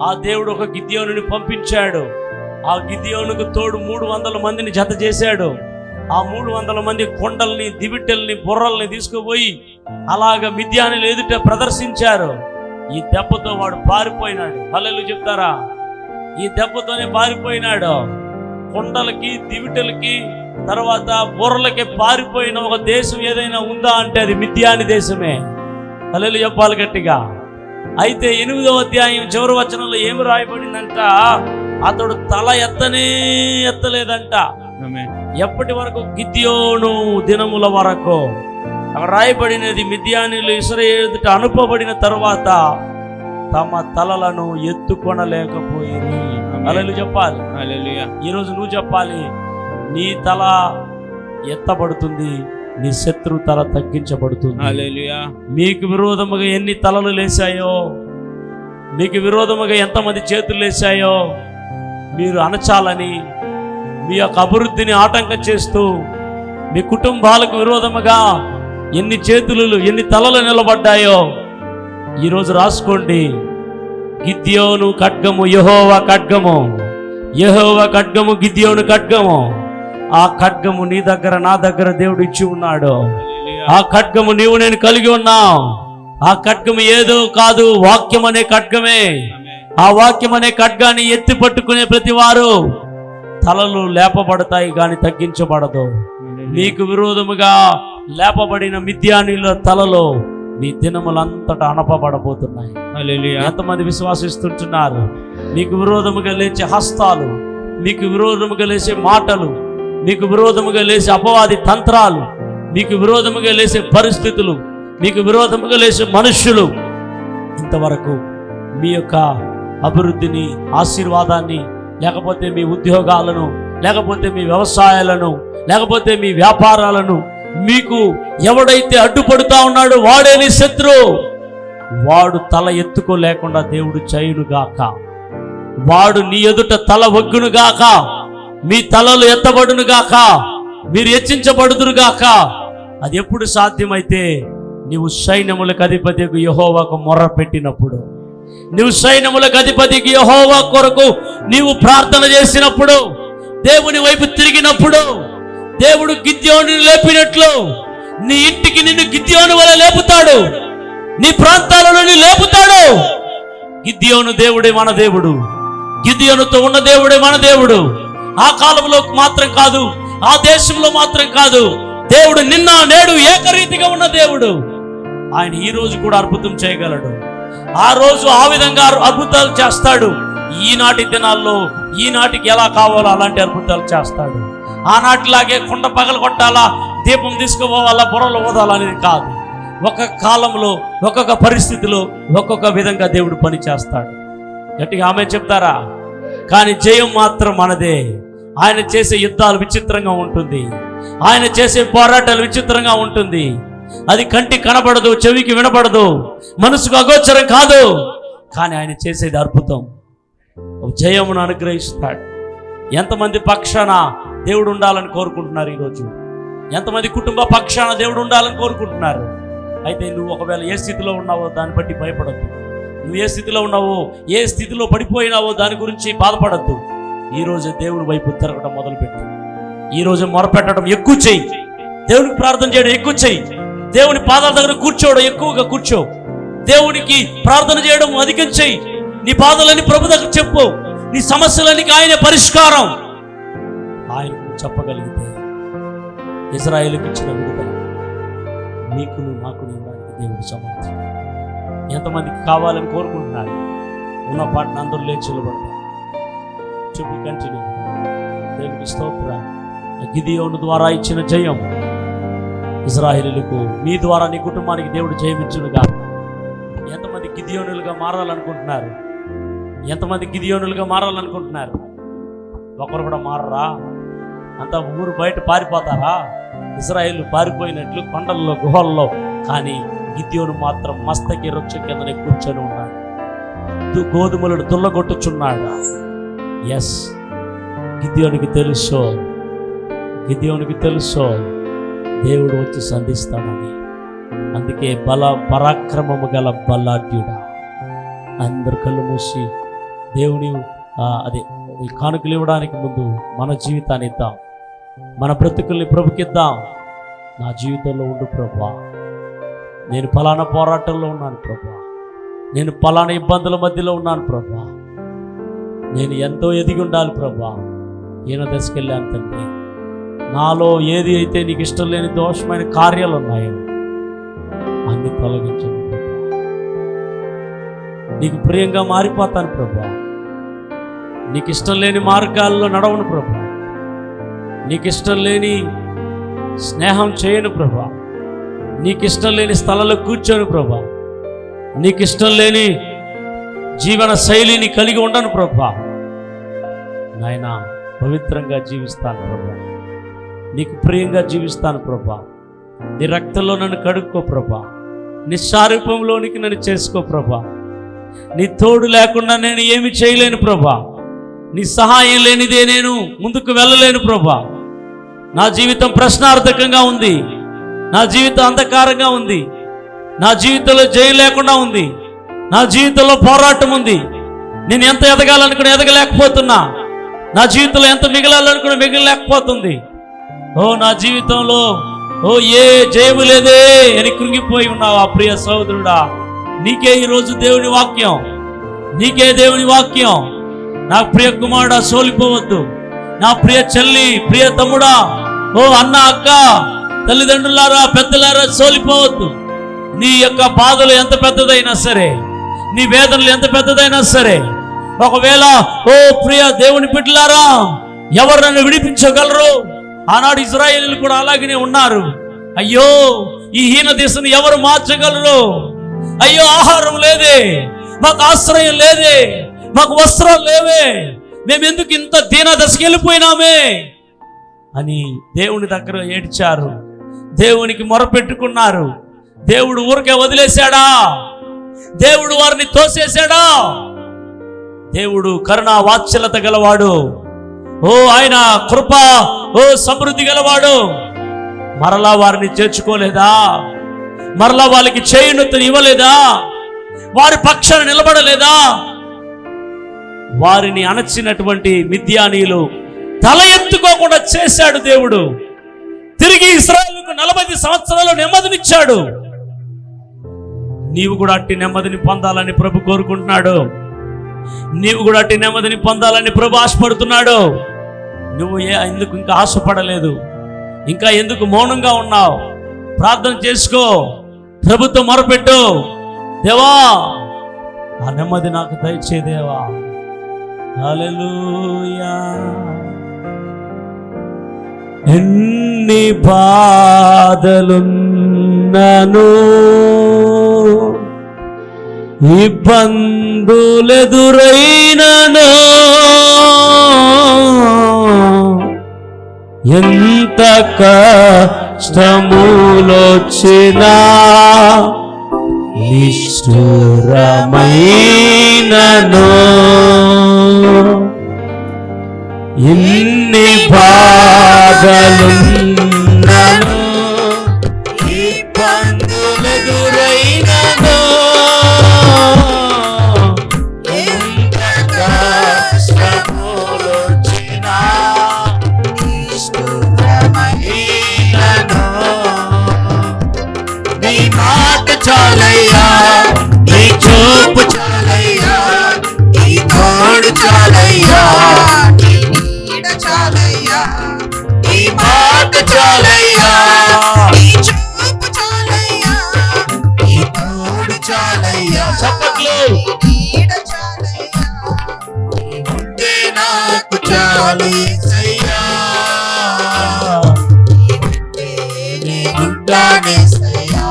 ఆ దేవుడు ఒక గిద్యోనుని పంపించాడు. ఆ గిద్యోనుకు తోడు 300 మందిని జత చేశాడు. ఆ 300 మంది కొండల్ని, దివిటెల్ని, బుర్రల్ని తీసుకుపోయి అలాగ మిద్యానీయుల ఎదుట ప్రదర్శించారు. ఈ దెబ్బతో వాడు పారిపోయినాడు. హల్లెలూయా చెప్తారా? ఈ దెబ్బతోనే పారిపోయినాడు. కొండలకి, దివిటలకి, తర్వాత బుర్రలకి పారిపోయిన ఒక దేశం ఏదైనా ఉందా అంటే అది మిద్యాని దేశమే. హల్లెలూయా చెప్పాలి గట్టిగా. అయితే 8వ అధ్యాయం చివరి వచనంలో ఏమి రాయబడిందంట? అతడు తల ఎత్తలేదంట. ఎప్పటి వరకు? గిద్యోను దినముల వరకు. అక్కడ రాయబడినది, మిద్యానీయులు ఇశ్రాయేలు ఎదుట అనుపబడిన తరువాత తమ తలలను ఎత్తుకొనలేకపోయింది. హల్లెలూయా చెప్పాలి. ఈరోజు నువ్వు చెప్పాలి, నీ తల ఎత్తబడుతుంది, నీ శత్రు తల తగ్గించబడుతుంది. హల్లెలూయా. మీకు విరోధముగా ఎన్ని తలలు లేచాయో, మీకు విరోధముగా ఎంతమంది చేతులు లేచాయో, మీరు అణచాలని, మీ యొక్క అభివృద్ధిని ఆటంకం చేస్తూ, మీ కుటుంబాలకు విరోధముగా ఎన్ని చేతులు, ఎన్ని తలలు నిలబడ్డాయో ఈరోజు రాసుకోండి. గిద్యోను ఖడ్గము, యెహోవా ఖడ్గము. యెహోవా ఖడ్గము, గిద్యోను ఖడ్గము. ఆ ఖడ్గము నీ దగ్గర, నా దగ్గర దేవుడు ఇచ్చి ఉన్నాడు. ఆ ఖడ్గము నీవు నేను కలిగి ఉన్నాం. ఆ ఖడ్గము ఏదో కాదు, వాక్యం అనే ఖడ్గమే. ఆ వాక్యం అనే ఖడ్గాన్ని ఎత్తి పట్టుకునే ప్రతి వారు తలలు లేపబడతాయి కానీ తగ్గించబడదు. మీకు విరోధముగా లేపబడిన మిద్యానీయుల తలలో మీ దినములంతటా అనపబడబోతున్నాయి. ఎంతమంది విశ్వాసిస్తుంటున్నారు? మీకు విరోధముగా లేచే హస్తాలు, మీకు విరోధముగా లేచే మాటలు, మీకు విరోధముగా లేచే అపవాది తంత్రాలు, మీకు విరోధముగా లేచే పరిస్థితులు, మీకు విరోధముగా లేచే మనుష్యులు ఇంతవరకు మీ యొక్క అభివృద్ధిని, ఆశీర్వాదాన్ని, లేకపోతే మీ ఉద్యోగాలను, లేకపోతే మీ వ్యవసాయాలను, లేకపోతే మీ వ్యాపారాలను మీకు ఎవడైతే అడ్డుపడుతా ఉన్నాడో వాడే నీ శత్రువు. వాడు తల ఎత్తుకోలేకుండా దేవుడు చేయునుగాక. వాడు నీ ఎదుట తల వగ్గునుగాక. మీ తలలు ఎత్తబడునుగాక. మీరు హెచ్చించబడుదురుగాక. అది ఎప్పుడు సాధ్యమైతే నీవు సైన్యములకు అధిపతికి యెహోవాకు మొర్ర పెట్టినప్పుడు, నీవు సైన్యములకు అధిపతికి యెహోవా కొరకు నీవు ప్రార్థన చేసినప్పుడు, దేవుని వైపు తిరిగినప్పుడు, దేవుడు గిద్యోనుని లేపినట్లు నీ ఇంటికి నిన్ను గిద్యోను వల్ల లేపుతాడు, నీ ప్రాంతాలలో లేపుతాడు. గిద్యోను దేవుడే మన దేవుడు, గిద్యోనుతో ఉన్న దేవుడే మన దేవుడు. ఆ కాలంలో మాత్రం కాదు, ఆ దేశంలో మాత్రం కాదు, దేవుడు నిన్న నేడు ఏకరీతిగా ఉన్న దేవుడు. ఆయన ఈ రోజు కూడా అద్భుతం చేయగలడు. ఆ రోజు ఆ విధంగా అద్భుతాలు చేస్తాడు. ఈనాటి దినాల్లో ఈనాటికి ఎలా కావాలో అలాంటి అద్భుతాలు చేస్తాడు. ఆనాటిలాగే కుండ పగలు కొట్టాలా, దీపం తీసుకుపోవాలా, బుర్రలు ఓదాలనేది కాదు. ఒక్కొక్క కాలంలో ఒక్కొక్క పరిస్థితిలో ఒక్కొక్క విధంగా దేవుడు పని చేస్తాడు. గట్టిగా ఆమె చెప్తారా? కానీ జయం మాత్రం మనదే. ఆయన చేసే యుద్ధాలు విచిత్రంగా ఉంటుంది, ఆయన చేసే పోరాటాలు విచిత్రంగా ఉంటుంది. అది కంటికి కనబడదు, చెవికి వినపడదు, మనసుకు అగోచరం కాదు. కానీ ఆయన చేసేది అద్భుతం. జయమును అనుగ్రహిస్తాడు. ఎంతమంది పక్షాన దేవుడు ఉండాలని కోరుకుంటున్నారు ఈరోజు? ఎంతమంది కుటుంబ పక్షాన దేవుడు ఉండాలని కోరుకుంటున్నారు? అయితే నువ్వు ఒకవేళ ఏ స్థితిలో ఉన్నావో దాన్ని బట్టి భయపడద్దు. నువ్వు ఏ స్థితిలో ఉన్నావో, ఏ స్థితిలో పడిపోయినావో దాని గురించి బాధపడద్దు. ఈరోజు దేవుని వైపు తిరగడం మొదలుపెట్టు. ఈరోజు మొరపెట్టడం ఎక్కువ చెయ్యి, దేవునికి ప్రార్థన చేయడం ఎక్కువ చెయ్యి, దేవుని పాదాల దగ్గర కూర్చోవడం ఎక్కువగా కూర్చో, దేవునికి ప్రార్థన చేయడం అధికం చెయ్యి. నీ బాధలని ప్రభు దగ్గర చెప్పు, నీ సమస్యలన్నీ ఆయనే పరిష్కారం. ఆయనకు చెప్పగలిగితే ఇజ్రాయేలుకి ఇచ్చిన విడుదల నీకును నాకును ఇవ్వడానికి దేవుడు సమర్థుడు. ఎంతమందికి కావాలని కోరుకుంటున్నారు? ఉన్న పాటను అందరూ లేచి నిలబడతారు. చెప్పి కంటిన్యూ. దేవునికి స్తోత్రం. గిదియోను ద్వారా ఇచ్చిన జయం ఇజ్రాయేలులకు మీ ద్వారా నీ కుటుంబానికి దేవుడు జయమిచ్చునుగా. ఎంతమంది గిదియోనులుగా మారాలనుకుంటున్నారు? ఎంతమంది గిదియోనులుగా మారాలనుకుంటున్నారు? ఒకరు కూడా మారరా? అంతా ఊరు బయట పారిపోతారా? ఇజ్రాయేలు పారిపోయినట్లు కొండల్లో గుహల్లో. కానీ గిద్యోను మాత్రం మస్తకి రొచ్చు కిందనే కూర్చొని ఉన్నాడు, గోధుమలను దుల్లగొట్టుచున్నాడు. ఎస్, గిద్యోనికి తెలుసో దేవుడు వచ్చి సంధిస్తాడని. అందుకే పరాక్రమము గల బలాఢ్యుడా. అందరు కళ్ళు మూసి దేవుని కానుకలు ఇవ్వడానికి ముందు మన జీవితాన్ని ఇద్దాం, మన బ్రతుకుల్ని ప్రభుకిద్దాం. నా జీవితంలో ఉండు ప్రభా, నేను ఫలానా పోరాటంలో ఉన్నాను ప్రభా, నేను ఫలానా ఇబ్బందుల మధ్యలో ఉన్నాను ప్రభా, నేను ఎంతో ఎదిగి ఉండాలి ప్రభా. ఈయన దశకెళ్ళాను తండ్రి. నాలో ఏది అయితే నీకు ఇష్టం లేని దోషమైన కార్యాలు ఉన్నాయో అన్ని తొలగించండి ప్రభా. నీకు ప్రియంగా మారిపోతాను ప్రభా. నీకు ఇష్టం లేని మార్గాల్లో నడవను ప్రభా. నీకు ఇష్టం లేని స్నేహం చేయను ప్రభా. నీకు ఇష్టం లేని స్థలంలో కూర్చోను ప్రభా. నీకు ఇష్టం లేని జీవన శైలిని కలిగి ఉండను ప్రభా. నాయనా, పవిత్రంగా జీవిస్తాను ప్రభా. నీకు ప్రియంగా జీవిస్తాను ప్రభా. నీ రక్తంలో నన్ను కడుక్కో ప్రభా. నీ సారూప్యంలోనికి నన్ను చేసుకో ప్రభా. నీ తోడు లేకుండా నేను ఏమి చేయలేను ప్రభా. నీ సహాయం లేనిదే నేను ముందుకు వెళ్ళలేను ప్రభా. నా జీవితం ప్రశ్నార్థకంగా ఉంది, నా జీవితం అంధకారంగా ఉంది, నా జీవితంలో జయం లేకుండా ఉంది, నా జీవితంలో పోరాటం ఉంది. నేను ఎంత ఎదగాలనుకుని ఎదగలేకపోతున్నా, నా జీవితంలో ఎంత మిగలాలనుకుని మిగలలేకపోతుంది. నా జీవితంలో ఏ జయము లేదే అని కృంగిపోయి ఉన్నావు ఆ ప్రియ సహోదరుడా. నీకే ఈరోజు దేవుని వాక్యం, నీకే దేవుని వాక్యం. నా ప్రియ కుమారుడా, సోలిపోవద్దు. నా ప్రియ చెల్లి, ప్రియ తమ్ముడా, అన్న, అక్క, తల్లిదండ్రులారా, పెద్దలారా, సోలిపోవద్దు. నీ యొక్క బాధలు ఎంత పెద్దదైనా సరే, నీ వేదనలు ఎంత పెద్దదైనా సరే, ఒకవేళ ప్రియ దేవుని బిడ్డలారా, ఎవరు నన్ను విడిపించగలరు? ఆనాడు ఇజ్రాయేలీలు కూడా అలాగనే ఉన్నారు. అయ్యో, ఈ హీన దేశాన్ని ఎవరు మార్చగలరు? అయ్యో, ఆహారం లేదే, మాకు ఆశ్రయం లేదే, మాకు వస్త్రాలు లేవే, మేమెందుకు ఇంత దీన దశకి వెళ్ళిపోయినామే అని దేవుని దగ్గర ఏడ్చారు, దేవునికి మొరపెట్టుకున్నారు. దేవుడు ఊరికే వదిలేశాడా? దేవుడు వారిని తోసేశాడా? దేవుడు కరుణా వాత్సల్యత గలవాడు. ఆయన కృప సమృద్ధి గలవాడు. మరలా వారిని చేర్చుకోలేదా? మరలా వాళ్ళకి చేయున్నతిని ఇవ్వలేదా? వారి పక్షాన నిలబడలేదా? వారిని అణచినటువంటి మిద్యానీయులు తల ఎత్తుకోకుండా చేశాడు దేవుడు. తిరిగి ఇశ్రాయేలుకు 40 సంవత్సరాలు నెమ్మదినిచ్చాడు. నీవు కూడా అట్టి నెమ్మదిని పొందాలని ప్రభు కోరుకుంటున్నాడు. నీవు కూడా అట్టి నెమ్మదిని పొందాలని ప్రభు ఆశపడుతున్నాడు. నువ్వు ఎందుకు ఇంకా ఆశపడలేదు? ఇంకా ఎందుకు మౌనంగా ఉన్నావు? ప్రార్థన చేసుకో, ప్రభుతో మొరపెట్టు. దేవా, ఆ నెమ్మది నాకు దయచే దేవా. హల్లెలూయా. ఎన్ని బాధలున్నను, ఇబ్బందులెదురైనను, ఎంత కష్టములొచ్చినా, నిష్ఠురమైనను, ఎన్ని బాధలున్నను, ఇబ్బందులెదురైనను, ఎంత కష్టములొచ్చినా, నిష్ఠురమైనను, నీ మాట చాలయ్యా, నీ చూపు చాలయ్యా, నీ తోడు చాలయ్యా, నీ నీడ చాలయ్యా, నీ మాట చాలయ్యా, నీ చూపు చాలయ్యా, నీ తోడు చాలయ్యా. చప్పట్లు. నీడ చాలయ్యా, నీ ఉంటే నాకు చాలు యేసయ్యా, నీ ఉంటే నేనుంటాను యేసయ్యా,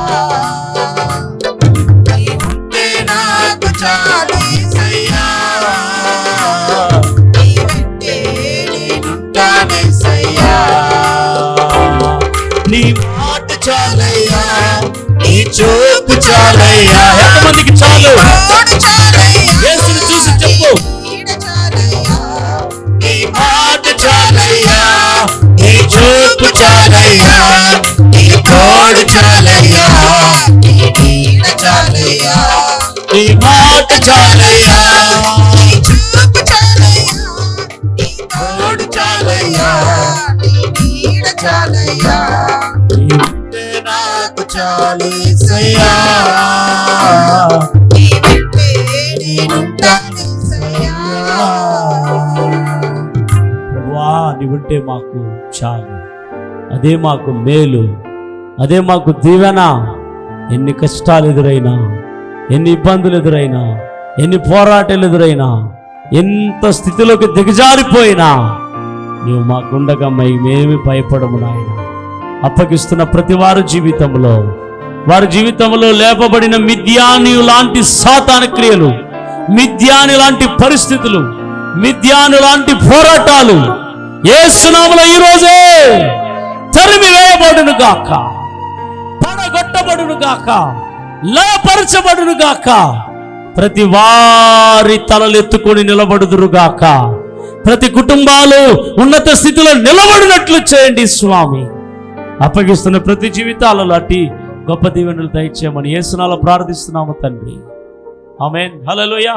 నీ ఉంటే నాకు చాలు యేసయ్యా, నీ ఉంటే నేనుంటాను యేసయ్యా, నీ మాట చాలయ్యా, నీ చూపు చాలయ్యా. ఎంతమందికి చాలు? యేసుని చూసి చెప్పు. నీ మాట చాలయ్యా, నీ చూపు చాలయ్యా, నీ తోడు చాలయ్యా, నీ నీడ చాలయ్యా, నీ మాట చాలయ్యా, నీ చూపు చాలయ్యా, నీ తోడు చాలయ్యా, నీ నీడ చాలయ్యా, నీ ఉంటే నాకు చాలు యేసయ్యా, నీ ఉంటే నేనుంటాను యేసయ్యా. ప్రభువా, నీవుంటే మాకు చాలు, అదే మాకు మేలు, అదే మాకు దీవెన. ఎన్ని కష్టాలు ఎదురైనా, ఎన్ని ఇబ్బందులు ఎదురైనా, ఎన్ని పోరాటాలు ఎదురైనా, ఎంత స్థితిలోకి దిగజారిపోయినా నీవు మాకుండగా మేమేమి భయపడము నాయన. అప్పగిస్తున్న ప్రతి వారి జీవితంలో లేపబడిన మిద్యాని లాంటి సాతాను క్రియలు, మిద్యాని లాంటి పరిస్థితులు, మిద్యాను లాంటి పోరాటాలు యేసు నామములో ఈ రోజే తరిమి వేయబడును గాక, పడగొట్టబడును గాక, లేపరచబడును గాక. ప్రతి వారి తలలెత్తుకొని నిలబడుదురు గాక. ప్రతి కుటుంబాలు ఉన్నత స్థితిలో నిలబడినట్లు చేయండి స్వామి. అప్పగిస్తున్న ప్రతి జీవితాలలో అట్టి గొప్ప దీవెనలు దయచేయమని యేసు నామములో ప్రార్థిస్తున్నాము తండ్రి. ఆమేన్. హల్లెలూయా.